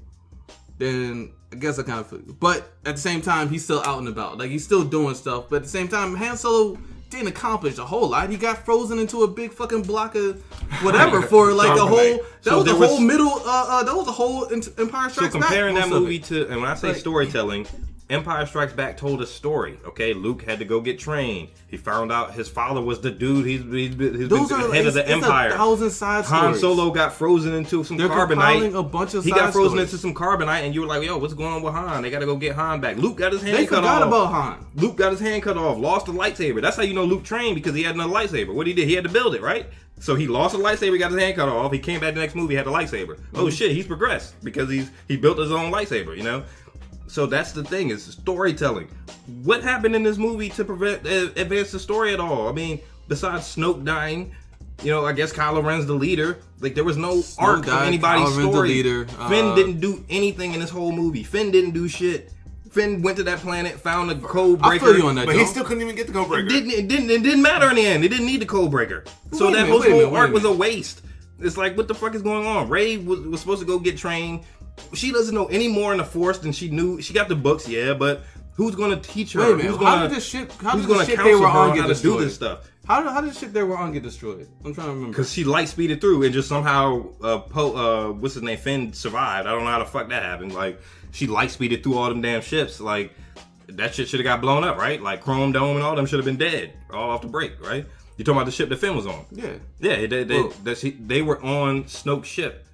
[SPEAKER 1] Then I guess I kind of feel you. But at the same time, he's still out and about. Like he's still doing stuff. But at the same time, Han Solo didn't accomplish a whole lot. He got frozen into a big fucking block of whatever for like a whole. That was the whole middle. That was the whole Empire Strikes Back.
[SPEAKER 2] So comparing that
[SPEAKER 1] most of
[SPEAKER 2] movie
[SPEAKER 1] it.
[SPEAKER 2] to, and when I say
[SPEAKER 1] Like-
[SPEAKER 2] storytelling, Empire Strikes Back told a story. Okay, Luke had to go get trained. He found out his father was the dude. He's been
[SPEAKER 1] Those
[SPEAKER 2] the
[SPEAKER 1] are
[SPEAKER 2] head of the Empire.
[SPEAKER 1] 1,000 side
[SPEAKER 2] Han
[SPEAKER 1] stories.
[SPEAKER 2] Solo got frozen into some
[SPEAKER 1] They're
[SPEAKER 2] carbonite.
[SPEAKER 1] compiling a bunch of
[SPEAKER 2] he
[SPEAKER 1] side
[SPEAKER 2] got frozen
[SPEAKER 1] stories.
[SPEAKER 2] into some carbonite, and you were like, "Yo, what's going on with Han? They got to go get Han back." Luke got his hand
[SPEAKER 1] They
[SPEAKER 2] cut
[SPEAKER 1] forgot
[SPEAKER 2] off.
[SPEAKER 1] about Han.
[SPEAKER 2] Luke got his hand cut off. Lost a lightsaber. That's how you know Luke trained, because he had another lightsaber. What he did, he had to build it, right? So he lost a lightsaber, got his hand cut off. He came back the next movie, had a lightsaber. Oh shit, he's progressed because he built his own lightsaber. You know. So that's the thing, is storytelling. What happened in this movie to advance the story at all? I mean, besides Snoke dying, you know, I guess Kylo Ren's the leader. Like, there was no arc of
[SPEAKER 1] died,
[SPEAKER 2] anybody's
[SPEAKER 1] Kylo Ren's the
[SPEAKER 2] story.
[SPEAKER 1] leader.
[SPEAKER 2] Finn didn't do anything in this whole movie. Finn didn't do shit. Finn went to that planet, found a code breaker.
[SPEAKER 1] I feel you on that,
[SPEAKER 3] But
[SPEAKER 1] Joe.
[SPEAKER 3] he still couldn't even get the code breaker.
[SPEAKER 2] It didn't matter in the end. It didn't need the code breaker. So
[SPEAKER 1] Wait a
[SPEAKER 2] that
[SPEAKER 1] minute, wait a
[SPEAKER 2] whole
[SPEAKER 1] minute, wait a
[SPEAKER 2] arc was a
[SPEAKER 1] minute.
[SPEAKER 2] waste. It's like, what the fuck is going on? Rey was supposed to go get trained. She doesn't know any more in the Force than she knew. She got the books, yeah, but who's going to teach her?
[SPEAKER 1] Wait a minute.
[SPEAKER 2] Who's
[SPEAKER 1] How
[SPEAKER 2] gonna,
[SPEAKER 1] did this shit? How
[SPEAKER 2] who's
[SPEAKER 1] did the
[SPEAKER 2] gonna
[SPEAKER 1] shit they
[SPEAKER 2] counsel
[SPEAKER 1] were
[SPEAKER 2] her
[SPEAKER 1] on
[SPEAKER 2] on
[SPEAKER 1] get
[SPEAKER 2] how to do
[SPEAKER 1] destroyed?
[SPEAKER 2] this stuff?
[SPEAKER 1] How did shit they were on get destroyed? I'm trying to remember.
[SPEAKER 2] Because she light speeded through and just somehow, what's his name? Finn survived. I don't know how the fuck that happened. Like, she light speeded through all them damn ships. Like, that shit should have got blown up, right? Like, Chrome Dome and all them should have been dead, all off the break, right? You talking about the ship that Finn was on?
[SPEAKER 1] Yeah.
[SPEAKER 2] Yeah, they were on Snoke's ship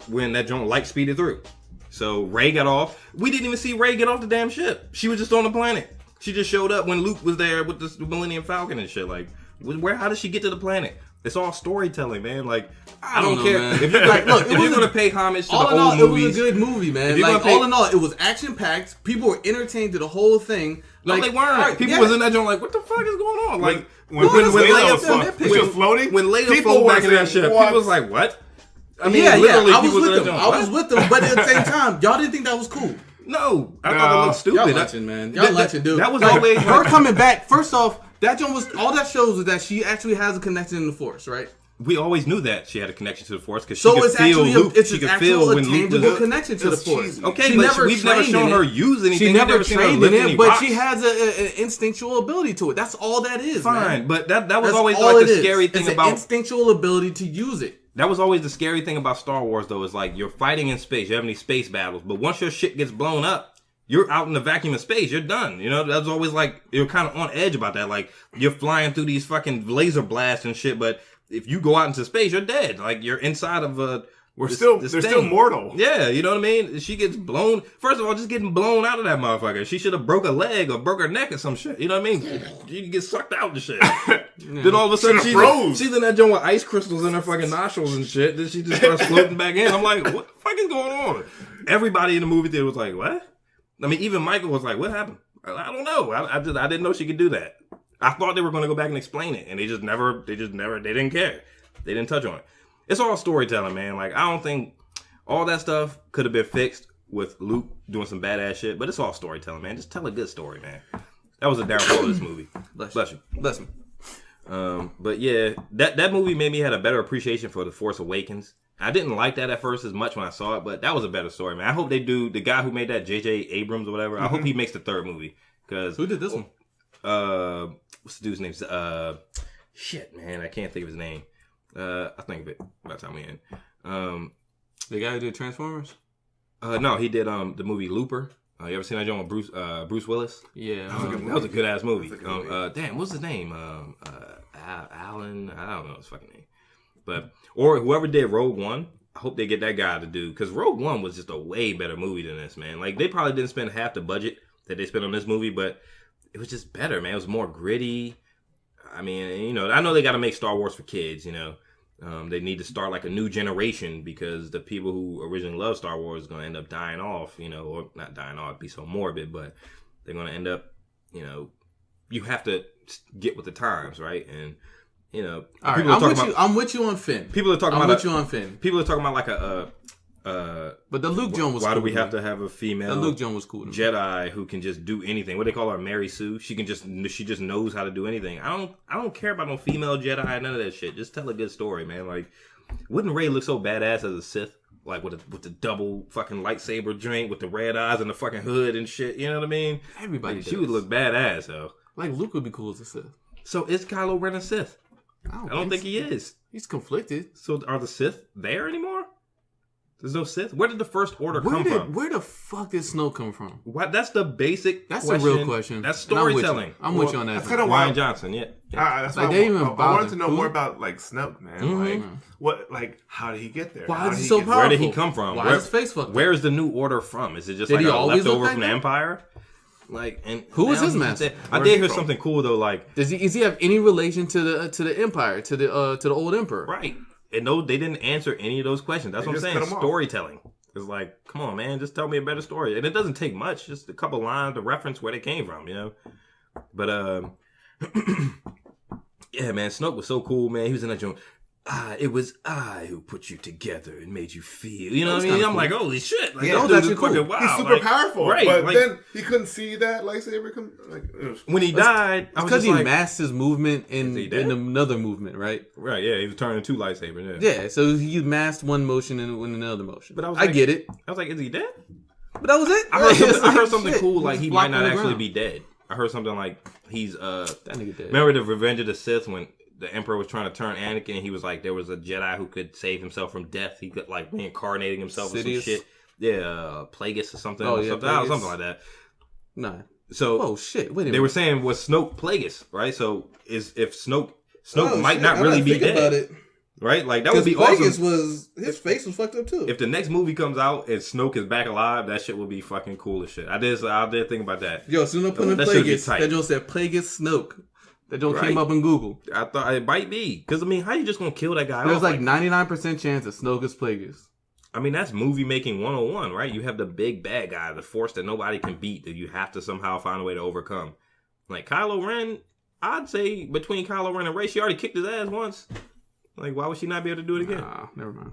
[SPEAKER 2] when that joint light speeded through. So Rey got off. We didn't even see Rey get off the damn ship. She was just on the planet. She just showed up when Luke was there with the Millennium Falcon and shit. Like, how did she get to the planet? It's all storytelling, man. Like, I don't care.
[SPEAKER 1] Man.
[SPEAKER 2] If you're like, look, if you're gonna pay homage to the old movies,
[SPEAKER 1] it was a good movie, man. Like, all in all, it was action packed. People were entertained to the whole thing.
[SPEAKER 2] No,
[SPEAKER 1] like,
[SPEAKER 2] they weren't.
[SPEAKER 1] Right,
[SPEAKER 2] People was in that joint like, what the fuck is going on? Like,
[SPEAKER 3] when Leia floating,
[SPEAKER 2] when Leia flew back in that shit, people was like, what?
[SPEAKER 1] I mean, literally, I was with them. I was with them, but at the same time, y'all didn't think that was cool.
[SPEAKER 2] No, I thought it looked stupid.
[SPEAKER 1] Y'all lunching, man. Y'all lunching, dude.
[SPEAKER 2] That was always
[SPEAKER 1] her coming back. First off, that joint was all that shows is that she actually has a connection in the Force, right?
[SPEAKER 2] We always knew that she had a connection to the Force because
[SPEAKER 1] so
[SPEAKER 2] she could
[SPEAKER 1] it's
[SPEAKER 2] feel
[SPEAKER 1] actually
[SPEAKER 2] Luke.
[SPEAKER 1] It's
[SPEAKER 2] she could
[SPEAKER 1] feel
[SPEAKER 2] feel when Luke was
[SPEAKER 1] connection to the Force.
[SPEAKER 2] Okay, she but we've never shown her use anything.
[SPEAKER 1] She never trained in it, but
[SPEAKER 2] rocks.
[SPEAKER 1] she has an instinctual ability to it. That's all that is.
[SPEAKER 2] Fine,
[SPEAKER 1] man.
[SPEAKER 2] but that was always like the scary thing about
[SPEAKER 1] an instinctual ability to use it.
[SPEAKER 2] That was always the scary thing about Star Wars, though, is like you're fighting in space, you're having these space battles, but once your shit gets blown up, you're out in the vacuum of space, you're done. You know, that's always like, you're kind of on edge about that. Like, you're flying through these fucking laser blasts and shit, but if you go out into space, you're dead. Like, you're inside of a...
[SPEAKER 3] They're still mortal.
[SPEAKER 2] Yeah, you know what I mean? She gets blown... First of all, just getting blown out of that motherfucker. She should have broke a leg or broke her neck or some shit. You know what I mean? She get sucked out and shit. Then all of a sudden, she's in that joint with ice crystals in her fucking nostrils and shit. Then she just starts floating back in. I'm like, what the fuck is going on? Everybody in the movie theater was like, what? I mean, even Michael was like, what happened? I don't know. I didn't know she could do that. I thought they were going to go back and explain it. And they didn't care. They didn't touch on it. It's all storytelling, man. Like, I don't think all that stuff could have been fixed with Luke doing some badass shit, but it's all storytelling, man. Just tell a good story, man. That was a downfall of this movie. Bless you.
[SPEAKER 1] Bless me.
[SPEAKER 2] But yeah, that movie made me have a better appreciation for The Force Awakens. I didn't like that at first as much when I saw it, but that was a better story, man. I hope they do, the guy who made that, J.J. Abrams or whatever, I hope he makes the third movie. Cause,
[SPEAKER 1] who did this one?
[SPEAKER 2] What's the dude's name? Shit, man, I can't think of his name. I think of it by the time we end.
[SPEAKER 1] The guy who did Transformers?
[SPEAKER 2] No, he did the movie Looper. You ever seen that joint with Bruce Willis?
[SPEAKER 1] Yeah,
[SPEAKER 2] that was a good ass movie. Damn, what's his name? Alan. I don't know his fucking name. But or whoever did Rogue One, I hope they get that guy to do, because Rogue One was just a way better movie than this, man. Like, they probably didn't spend half the budget that they spent on this movie, but it was just better, man. It was more gritty. I mean, you know, I know they got to make Star Wars for kids, you know. They need to start like a new generation, because the people who originally loved Star Wars is going to end up dying off, you know, or not dying off, be so morbid, but they're going to end up, you know, you have to get with the times, right? And, you know,
[SPEAKER 1] all right, I'm with you on Finn.
[SPEAKER 2] People are talking
[SPEAKER 1] I'm
[SPEAKER 2] about
[SPEAKER 1] with you on Finn.
[SPEAKER 2] People are talking about like
[SPEAKER 1] but the Luke Jones was
[SPEAKER 2] why
[SPEAKER 1] cool.
[SPEAKER 2] do we have to have a female
[SPEAKER 1] the Luke Jones was cool
[SPEAKER 2] Jedi who can just do anything? What they call her, Mary Sue? She just knows how to do anything. I don't care about no female Jedi, none of that shit. Just tell a good story, man. Like, wouldn't Rey look so badass as a Sith? Like with the double fucking lightsaber drink with the red eyes and the fucking hood and shit. You know what I mean?
[SPEAKER 1] Everybody
[SPEAKER 2] she would look badass, though.
[SPEAKER 1] Like, Luke would be cool as a Sith.
[SPEAKER 2] So is Kylo Ren a Sith? I don't think he is.
[SPEAKER 1] He's conflicted.
[SPEAKER 2] So are the Sith there anymore? There's no Sith? Where did the First Order come from?
[SPEAKER 1] Where the fuck did Snoke come from?
[SPEAKER 2] What? That's the basic
[SPEAKER 1] That's
[SPEAKER 2] question.
[SPEAKER 1] a real question.
[SPEAKER 2] That's storytelling.
[SPEAKER 1] I'm with you on that.
[SPEAKER 3] That's kind of
[SPEAKER 2] Rian Johnson, yeah.
[SPEAKER 3] That's
[SPEAKER 1] like,
[SPEAKER 3] why
[SPEAKER 1] I
[SPEAKER 3] wanted to know more about, like, Snoke, man. Like, how did he get there?
[SPEAKER 1] Why is he so powerful?
[SPEAKER 2] Where did he come from?
[SPEAKER 1] Why is his face fucked up?
[SPEAKER 2] Where is the New Order from? Is it just
[SPEAKER 1] Did
[SPEAKER 2] like
[SPEAKER 1] he
[SPEAKER 2] a
[SPEAKER 1] always
[SPEAKER 2] leftover
[SPEAKER 1] look
[SPEAKER 2] from the
[SPEAKER 1] like that?
[SPEAKER 2] Empire? Like, and
[SPEAKER 1] who was his master?
[SPEAKER 2] I did hear something cool though. Like,
[SPEAKER 1] does he have any relation to the Empire, to the old Emperor?
[SPEAKER 2] Right. And no, they didn't answer any of those questions. That's what I'm saying. Storytelling. It's like, come on, man, just tell me a better story. And it doesn't take much, just a couple lines to reference where they came from, you know. But yeah, man, Snoke was so cool, man. He was in that joint. It was I who put you together and made you feel. You know what I mean? I'm cool. Like, holy shit! Like,
[SPEAKER 1] yeah, that's cool.
[SPEAKER 2] Fucking wild.
[SPEAKER 3] He's super powerful,
[SPEAKER 2] right?
[SPEAKER 3] But
[SPEAKER 2] like,
[SPEAKER 3] then he couldn't see that lightsaber come. Like,
[SPEAKER 2] when he died,
[SPEAKER 1] it's because he masked his movement in another movement, right?
[SPEAKER 2] Right. Yeah, he was turning two lightsabers.
[SPEAKER 1] Yeah. So he masked one motion and another motion.
[SPEAKER 2] But
[SPEAKER 1] I get it.
[SPEAKER 2] I was like, is he dead?
[SPEAKER 1] But that was it.
[SPEAKER 2] I heard something cool, like he might not actually be dead. I heard something like he's
[SPEAKER 1] that nigga dead.
[SPEAKER 2] Remember the Revenge of the Sith when the Emperor was trying to turn Anakin, and he was like, there was a Jedi who could save himself from death. He could, like, reincarnating himself or some shit. Yeah, Plagueis or something. Something like that.
[SPEAKER 1] Nah.
[SPEAKER 2] So,
[SPEAKER 1] oh shit! Wait a minute.
[SPEAKER 2] They were saying, was Snoke Plagueis, right? So if Snoke might not really be dead. right? Like that would be awesome.
[SPEAKER 1] His face was fucked up too.
[SPEAKER 2] If the next movie comes out and Snoke is back alive, that shit would be fucking cool as shit. I did think about that.
[SPEAKER 1] Yo, soon as I put in Plagueis, that joke said Plagueis Snoke. That joke came up in Google.
[SPEAKER 2] I thought it might be. Because, I mean, how you just gonna kill that guy?
[SPEAKER 1] There's like 99% chance that Snoke is Plagueis.
[SPEAKER 2] I mean, that's movie making 101, right? You have the big bad guy, the force that nobody can beat, that you have to somehow find a way to overcome. Like, Kylo Ren, I'd say between Kylo Ren and Rey, she already kicked his ass once. Like, why would she not be able to do it again?
[SPEAKER 1] Nah, never mind.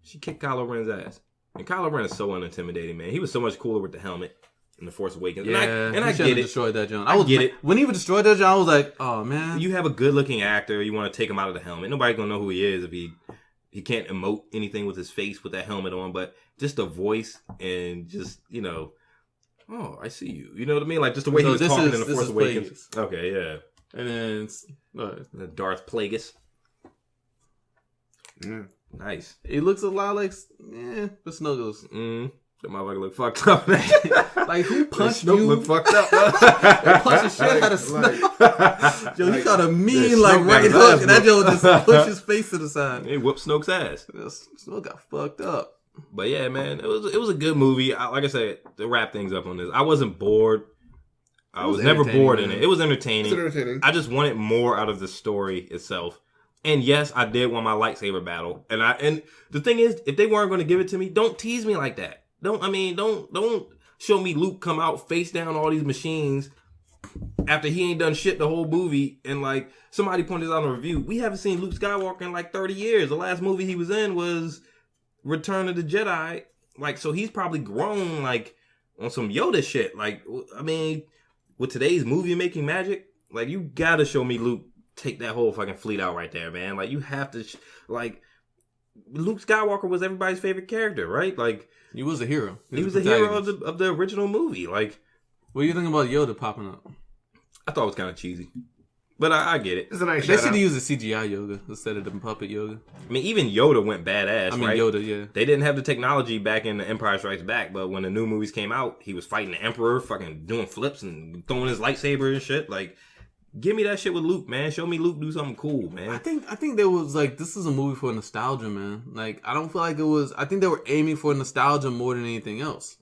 [SPEAKER 2] She kicked Kylo Ren's ass. And Kylo Ren is so unintimidating, man. He was so much cooler with the helmet in The Force Awakens.
[SPEAKER 1] Yeah,
[SPEAKER 2] and I get it.
[SPEAKER 1] Destroyed that John.
[SPEAKER 2] I get it.
[SPEAKER 1] When he destroyed that John, I was like, oh, man.
[SPEAKER 2] You have a good-looking actor. You want to take him out of the helmet. Nobody's going to know who he is if he can't emote anything with his face with that helmet on. But just the voice and just, you know, oh, I see you. You know what I mean? Like, just the way he was talking in The Force Awakens.
[SPEAKER 1] Plagueis.
[SPEAKER 2] Okay, yeah.
[SPEAKER 1] And then
[SPEAKER 2] the Darth Plagueis.
[SPEAKER 3] Yeah.
[SPEAKER 2] Nice.
[SPEAKER 1] He looks a lot like the Snuggles.
[SPEAKER 2] The motherfucker look fucked up.
[SPEAKER 1] Like, who punched
[SPEAKER 2] Snoke
[SPEAKER 1] you?
[SPEAKER 2] look fucked up.
[SPEAKER 1] Punched the shit out of Snoke. Yo, he got a mean right hook, and that Joe just pushed his face to the side.
[SPEAKER 2] He whooped Snoke's ass.
[SPEAKER 1] Snoke got fucked up.
[SPEAKER 2] But yeah, man, it was a good movie. Like I said, to wrap things up on this, I wasn't bored. I was never bored in it. It was entertaining.
[SPEAKER 3] It's entertaining.
[SPEAKER 2] I just wanted more out of the story itself. And yes, I did want my lightsaber battle. And the thing is, if they weren't going to give it to me, don't tease me like that. Don't show me Luke come out face down all these machines after he ain't done shit the whole movie. And like somebody pointed out in a review, we haven't seen Luke Skywalker in like 30 years. The last movie he was in was Return of the Jedi. Like, so he's probably grown like on some Yoda shit. Like, I mean, with today's movie making magic, like you gotta show me Luke take that whole fucking fleet out right there, man. Like you have to, like Luke Skywalker was everybody's favorite character, right? Like
[SPEAKER 1] he was a hero.
[SPEAKER 2] He was a hero of the original movie. Like,
[SPEAKER 1] what do you think about Yoda popping up?
[SPEAKER 2] I thought it was kind of cheesy, but I get it.
[SPEAKER 3] It's a nice
[SPEAKER 1] They should have used a CGI Yoda instead of the puppet Yoda.
[SPEAKER 2] I mean, even Yoda went badass. I mean, right?
[SPEAKER 1] Yoda, yeah.
[SPEAKER 2] They didn't have the technology back in The Empire Strikes Back, but when the new movies came out, he was fighting the Emperor, fucking doing flips and throwing his lightsaber and shit. Like, give me that shit with Luke, man. Show me Luke do something cool, man.
[SPEAKER 1] I think there was like, this is a movie for nostalgia, man. Like, I don't feel like it was. I think they were aiming for nostalgia more than anything else.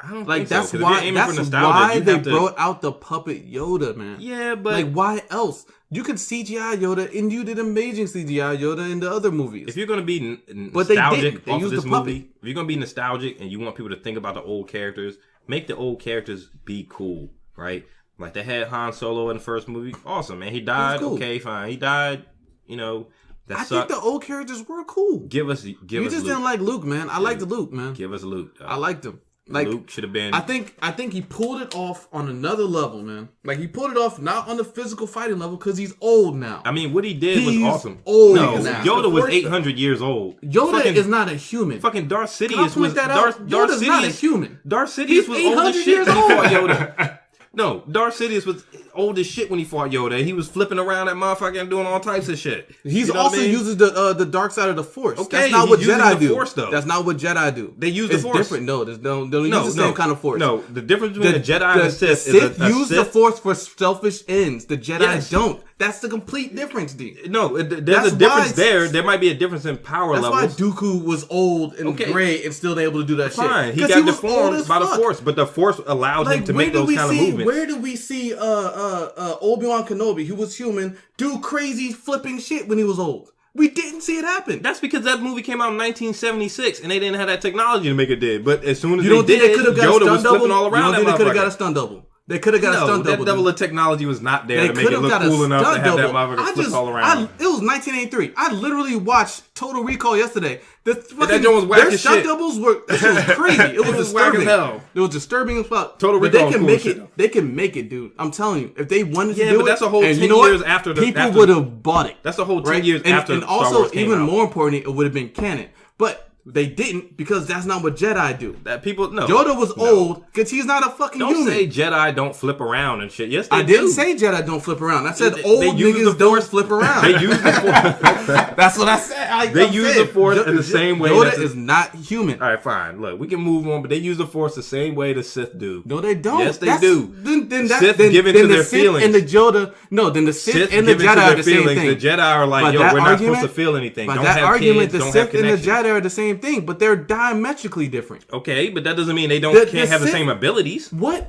[SPEAKER 2] I don't
[SPEAKER 1] like
[SPEAKER 2] think
[SPEAKER 1] that's
[SPEAKER 2] so,
[SPEAKER 1] why they brought out the puppet Yoda, man.
[SPEAKER 2] Yeah, but
[SPEAKER 1] like why else? You could CGI Yoda, and you did amazing CGI Yoda in the other movies.
[SPEAKER 2] If you're gonna be nostalgic off of this movie, if you're gonna be nostalgic and you want people to think about the old characters, make the old characters be cool, right? Like they had Han Solo in the first movie. Awesome, man. He died. Cool. Okay, fine. He died. You know, that sucked.
[SPEAKER 1] I think the old characters were cool.
[SPEAKER 2] You just
[SPEAKER 1] Luke.
[SPEAKER 2] Didn't
[SPEAKER 1] like Luke, man. I liked the Luke, man.
[SPEAKER 2] Give us Luke.
[SPEAKER 1] I liked him. Like
[SPEAKER 2] Luke should have been.
[SPEAKER 1] I think he pulled it off on another level, man. Like he pulled it off not on the physical fighting level because he's old now.
[SPEAKER 2] I mean, what he did was awesome.
[SPEAKER 1] Old
[SPEAKER 2] no,
[SPEAKER 1] now.
[SPEAKER 2] Yoda was 800 years old.
[SPEAKER 1] Yoda is not a human.
[SPEAKER 2] Fucking Darth Sidious was
[SPEAKER 1] Yoda's not a human.
[SPEAKER 2] Darth Sidious was old as shit when he fought Yoda. No, Darth Sidious was old as shit when he fought Yoda. He was flipping around that motherfucker and doing all types of shit.
[SPEAKER 1] He's also uses the dark side of the Force.
[SPEAKER 2] Okay,
[SPEAKER 1] that's not what Jedi do.
[SPEAKER 2] Force, though.
[SPEAKER 1] That's not what Jedi do.
[SPEAKER 2] They use the Force.
[SPEAKER 1] It's different. No, they don't use the same kind of Force.
[SPEAKER 2] No, the difference between a Jedi and a Sith
[SPEAKER 1] is use the Force for selfish ends. The Jedi don't. That's the complete difference, D.
[SPEAKER 2] No, there's a difference there. There might be a difference in power levels.
[SPEAKER 1] That's why Dooku was old and gray and still able to do that shit.
[SPEAKER 2] Fine, he got deformed by the Force, but the Force allowed him to make those kind of movements.
[SPEAKER 1] Where do we see Obi-Wan Kenobi, who was human, do crazy flipping shit when he was old? We didn't see it happen.
[SPEAKER 2] That's because that movie came out in 1976 and they didn't have that technology to make it did. But as soon as
[SPEAKER 1] Yoda was
[SPEAKER 2] flipping all around that motherfucker.
[SPEAKER 1] They could have got a stunt double. They could have got a stunt double.
[SPEAKER 2] That level of technology was not there to make it look cool enough to have that motherfucker flip all around.
[SPEAKER 1] It was 1983. I literally watched Total Recall yesterday.
[SPEAKER 2] That joint was whack as shit.
[SPEAKER 1] Their stunt doubles were crazy. It was disturbing. It was disturbing as fuck.
[SPEAKER 2] Total Recall
[SPEAKER 1] they can make it. They can make it, dude. I'm telling you. If they wanted to do it.
[SPEAKER 2] Yeah, but that's a whole 10 years after the...
[SPEAKER 1] People would have bought it.
[SPEAKER 2] That's a whole 10 years after
[SPEAKER 1] Star Wars came out. And also, even more importantly, it would have been canon. But They didn't because that's not what Jedi do.
[SPEAKER 2] That people no.
[SPEAKER 1] Yoda was old because he's not a fucking
[SPEAKER 2] Don't
[SPEAKER 1] human.
[SPEAKER 2] say Jedi don't flip around and shit. Yes, they do.
[SPEAKER 1] didn't say Jedi don't flip around. I said old
[SPEAKER 2] use
[SPEAKER 1] niggas
[SPEAKER 2] the
[SPEAKER 1] don't
[SPEAKER 2] Force.
[SPEAKER 1] flip around.
[SPEAKER 2] They use the Force.
[SPEAKER 1] That's what I said.
[SPEAKER 2] They use the Force in the same way.
[SPEAKER 1] Yoda is not human.
[SPEAKER 2] All right, fine. Look, we can move on, but they use the Force the same way the Sith do.
[SPEAKER 1] No, they don't.
[SPEAKER 2] Yes, they do.
[SPEAKER 1] Then
[SPEAKER 2] Sith give into their
[SPEAKER 1] Sith
[SPEAKER 2] feelings.
[SPEAKER 1] and the Yoda. No, then the Sith
[SPEAKER 2] Sith
[SPEAKER 1] and the
[SPEAKER 2] give into
[SPEAKER 1] Jedi
[SPEAKER 2] their
[SPEAKER 1] are the same
[SPEAKER 2] feelings.
[SPEAKER 1] thing.
[SPEAKER 2] The Jedi are like,
[SPEAKER 1] But
[SPEAKER 2] yo,
[SPEAKER 1] that
[SPEAKER 2] we're not supposed
[SPEAKER 1] argument-
[SPEAKER 2] to feel anything.
[SPEAKER 1] By
[SPEAKER 2] Don't
[SPEAKER 1] that
[SPEAKER 2] have
[SPEAKER 1] argument,
[SPEAKER 2] kids.
[SPEAKER 1] the
[SPEAKER 2] Don't
[SPEAKER 1] Sith
[SPEAKER 2] have
[SPEAKER 1] and the
[SPEAKER 2] connections.
[SPEAKER 1] Jedi are the same thing, but they're diametrically different.
[SPEAKER 2] Okay, but that doesn't mean they
[SPEAKER 1] The
[SPEAKER 2] can't have the
[SPEAKER 1] Sith-
[SPEAKER 2] same abilities.
[SPEAKER 1] What?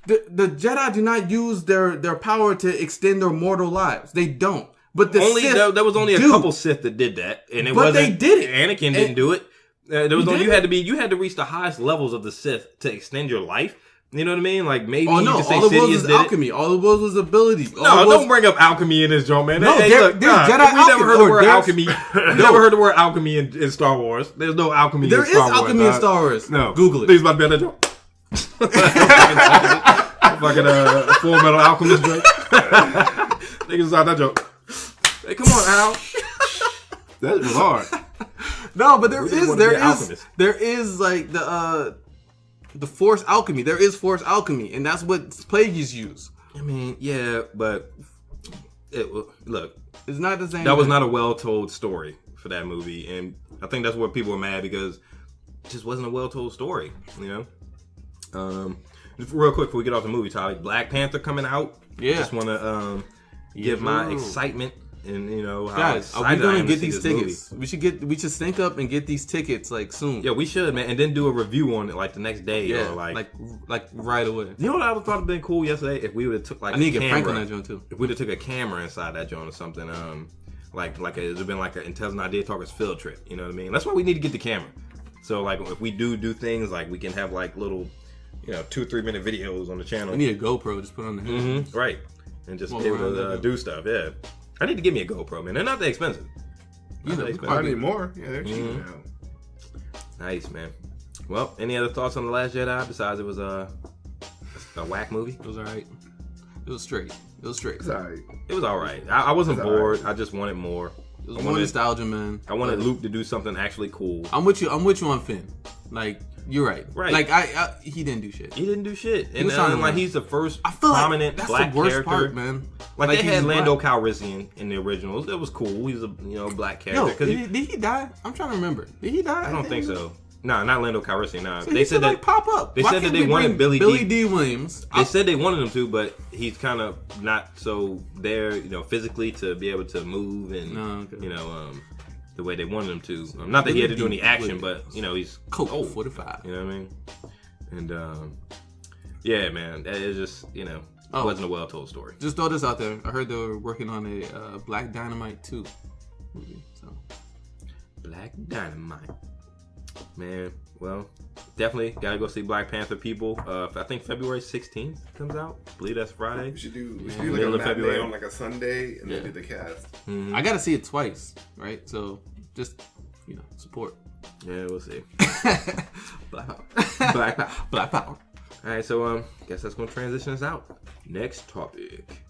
[SPEAKER 1] The Jedi do not use their power to extend their mortal lives. They don't. But the Sith
[SPEAKER 2] There was only a
[SPEAKER 1] do.
[SPEAKER 2] couple Sith that did that, and it
[SPEAKER 1] But
[SPEAKER 2] wasn't.
[SPEAKER 1] they did it.
[SPEAKER 2] Anakin didn't do it. There was only,
[SPEAKER 1] did
[SPEAKER 2] you had to reach the highest levels of the Sith to extend your life. You know what I mean? Like maybe
[SPEAKER 1] Oh
[SPEAKER 2] you
[SPEAKER 1] no!
[SPEAKER 2] could say
[SPEAKER 1] All it was
[SPEAKER 2] Sidious
[SPEAKER 1] was
[SPEAKER 2] did it.
[SPEAKER 1] alchemy. All it was ability.
[SPEAKER 2] No, don't bring up alchemy in this joint, man.
[SPEAKER 1] No,
[SPEAKER 2] Hey,
[SPEAKER 1] there's
[SPEAKER 2] nah,
[SPEAKER 1] Jedi
[SPEAKER 2] we never heard the word
[SPEAKER 1] alchemy.
[SPEAKER 2] alchemy. We never heard the word alchemy in Star Wars. There's no alchemy
[SPEAKER 1] There
[SPEAKER 2] in
[SPEAKER 1] is
[SPEAKER 2] Star Wars.
[SPEAKER 1] alchemy in Star Wars.
[SPEAKER 3] No.
[SPEAKER 1] Google it.
[SPEAKER 2] These about to be on that joke. Fucking Full Metal Alchemist joke. Niggas out that joke. Hey, come on, Al.
[SPEAKER 3] That was hard.
[SPEAKER 1] No, but
[SPEAKER 2] We just wanna be an alchemist.
[SPEAKER 1] there is like the Force alchemy. There is Force alchemy, and that's what Plagueis use.
[SPEAKER 2] I mean, yeah, but look,
[SPEAKER 1] It's not the same.
[SPEAKER 2] that was
[SPEAKER 1] thing.
[SPEAKER 2] not a well-told story for that movie, and I think that's what people are mad because it just wasn't a well-told story, you know. Just real quick before we get off the movie topic, Black Panther coming out.
[SPEAKER 1] Yeah.
[SPEAKER 2] Just want to give my excitement and how
[SPEAKER 1] Guys, are we
[SPEAKER 2] excited I
[SPEAKER 1] gonna
[SPEAKER 2] am to
[SPEAKER 1] get
[SPEAKER 2] see
[SPEAKER 1] these
[SPEAKER 2] this
[SPEAKER 1] tickets?
[SPEAKER 2] movie.
[SPEAKER 1] We should sync up and get these tickets like soon.
[SPEAKER 2] Yeah, we should, man, and then do a review on it like the next day.
[SPEAKER 1] Yeah,
[SPEAKER 2] or like
[SPEAKER 1] right away.
[SPEAKER 2] you know what I thought would have been cool yesterday if we would have took like
[SPEAKER 1] I need to
[SPEAKER 2] a
[SPEAKER 1] get Frank on
[SPEAKER 2] camera.
[SPEAKER 1] that joint too.
[SPEAKER 2] If we'd have took a camera inside that joint or something, it would have been like an Intel's and Idea Talkers field trip. You know what I mean? That's why we need to get the camera. So like if we do things like we can have like little 2-3 minute videos on the channel.
[SPEAKER 1] I need a GoPro. Just put on the head.
[SPEAKER 2] Right, and just
[SPEAKER 1] Well,
[SPEAKER 2] be able
[SPEAKER 1] around
[SPEAKER 2] to
[SPEAKER 1] that,
[SPEAKER 2] do stuff. Yeah, I need to get me a GoPro, man. They're not that expensive.
[SPEAKER 1] You know,
[SPEAKER 3] I need more. Yeah, they're cheap
[SPEAKER 2] Mm-hmm.
[SPEAKER 3] now.
[SPEAKER 2] Nice, man. Well, any other thoughts on The Last Jedi besides it was a whack movie?
[SPEAKER 1] It was alright. It was straight. It was straight.
[SPEAKER 3] It's alright.
[SPEAKER 2] It was all right. I wasn't
[SPEAKER 3] It's
[SPEAKER 2] bored.
[SPEAKER 3] alright.
[SPEAKER 2] I just wanted more.
[SPEAKER 1] It was
[SPEAKER 2] I
[SPEAKER 1] more
[SPEAKER 2] wanted-
[SPEAKER 1] nostalgia, man.
[SPEAKER 2] I wanted Luke to do something actually cool.
[SPEAKER 1] I'm with you on Finn. Like, you're right.
[SPEAKER 2] Right.
[SPEAKER 1] Like he didn't do shit.
[SPEAKER 2] He didn't do shit, and
[SPEAKER 1] was trying to
[SPEAKER 2] like
[SPEAKER 1] learn.
[SPEAKER 2] he's the first
[SPEAKER 1] I feel
[SPEAKER 2] prominent
[SPEAKER 1] like that's
[SPEAKER 2] black
[SPEAKER 1] the worst
[SPEAKER 2] character.
[SPEAKER 1] part, man.
[SPEAKER 2] Like they
[SPEAKER 1] he's
[SPEAKER 2] had Lando
[SPEAKER 1] black.
[SPEAKER 2] Calrissian in the originals. It was cool. He's a black
[SPEAKER 1] Yo,
[SPEAKER 2] character.
[SPEAKER 1] did he die? I'm trying to remember. Did he die?
[SPEAKER 2] I don't think so. Nah, not Lando Calrissian. Nah,
[SPEAKER 1] So
[SPEAKER 2] they
[SPEAKER 1] he
[SPEAKER 2] said
[SPEAKER 1] should,
[SPEAKER 2] that
[SPEAKER 1] like, pop up.
[SPEAKER 2] They
[SPEAKER 1] Why
[SPEAKER 2] said that
[SPEAKER 1] can't
[SPEAKER 2] they
[SPEAKER 1] we
[SPEAKER 2] wanted
[SPEAKER 1] bring
[SPEAKER 2] Billy
[SPEAKER 1] D. Williams.
[SPEAKER 2] They said they wanted him to, but he's kind of not so there, physically to be able to move and the way they wanted him to. Not that he had to do any action, but he's
[SPEAKER 1] Colt
[SPEAKER 2] old.
[SPEAKER 1] 45.
[SPEAKER 2] You know what I mean? And yeah, man, it just it wasn't a well told story.
[SPEAKER 1] Just throw this out there. I heard they were working on a Black Dynamite 2 movie. So
[SPEAKER 2] Black Dynamite, man. Well, definitely gotta go see Black Panther, people. I think February 16th comes out. I believe that's Friday.
[SPEAKER 3] We should do like
[SPEAKER 2] Middle
[SPEAKER 3] a
[SPEAKER 2] of
[SPEAKER 3] matinee
[SPEAKER 2] February.
[SPEAKER 3] on like a Sunday and
[SPEAKER 1] Yeah.
[SPEAKER 3] then do the cast.
[SPEAKER 1] I gotta see it twice, right? So just support.
[SPEAKER 2] Yeah, we'll see.
[SPEAKER 1] Black Power.
[SPEAKER 2] Black Power.
[SPEAKER 1] Black Power.
[SPEAKER 2] All right, so guess that's gonna transition us out. Next topic.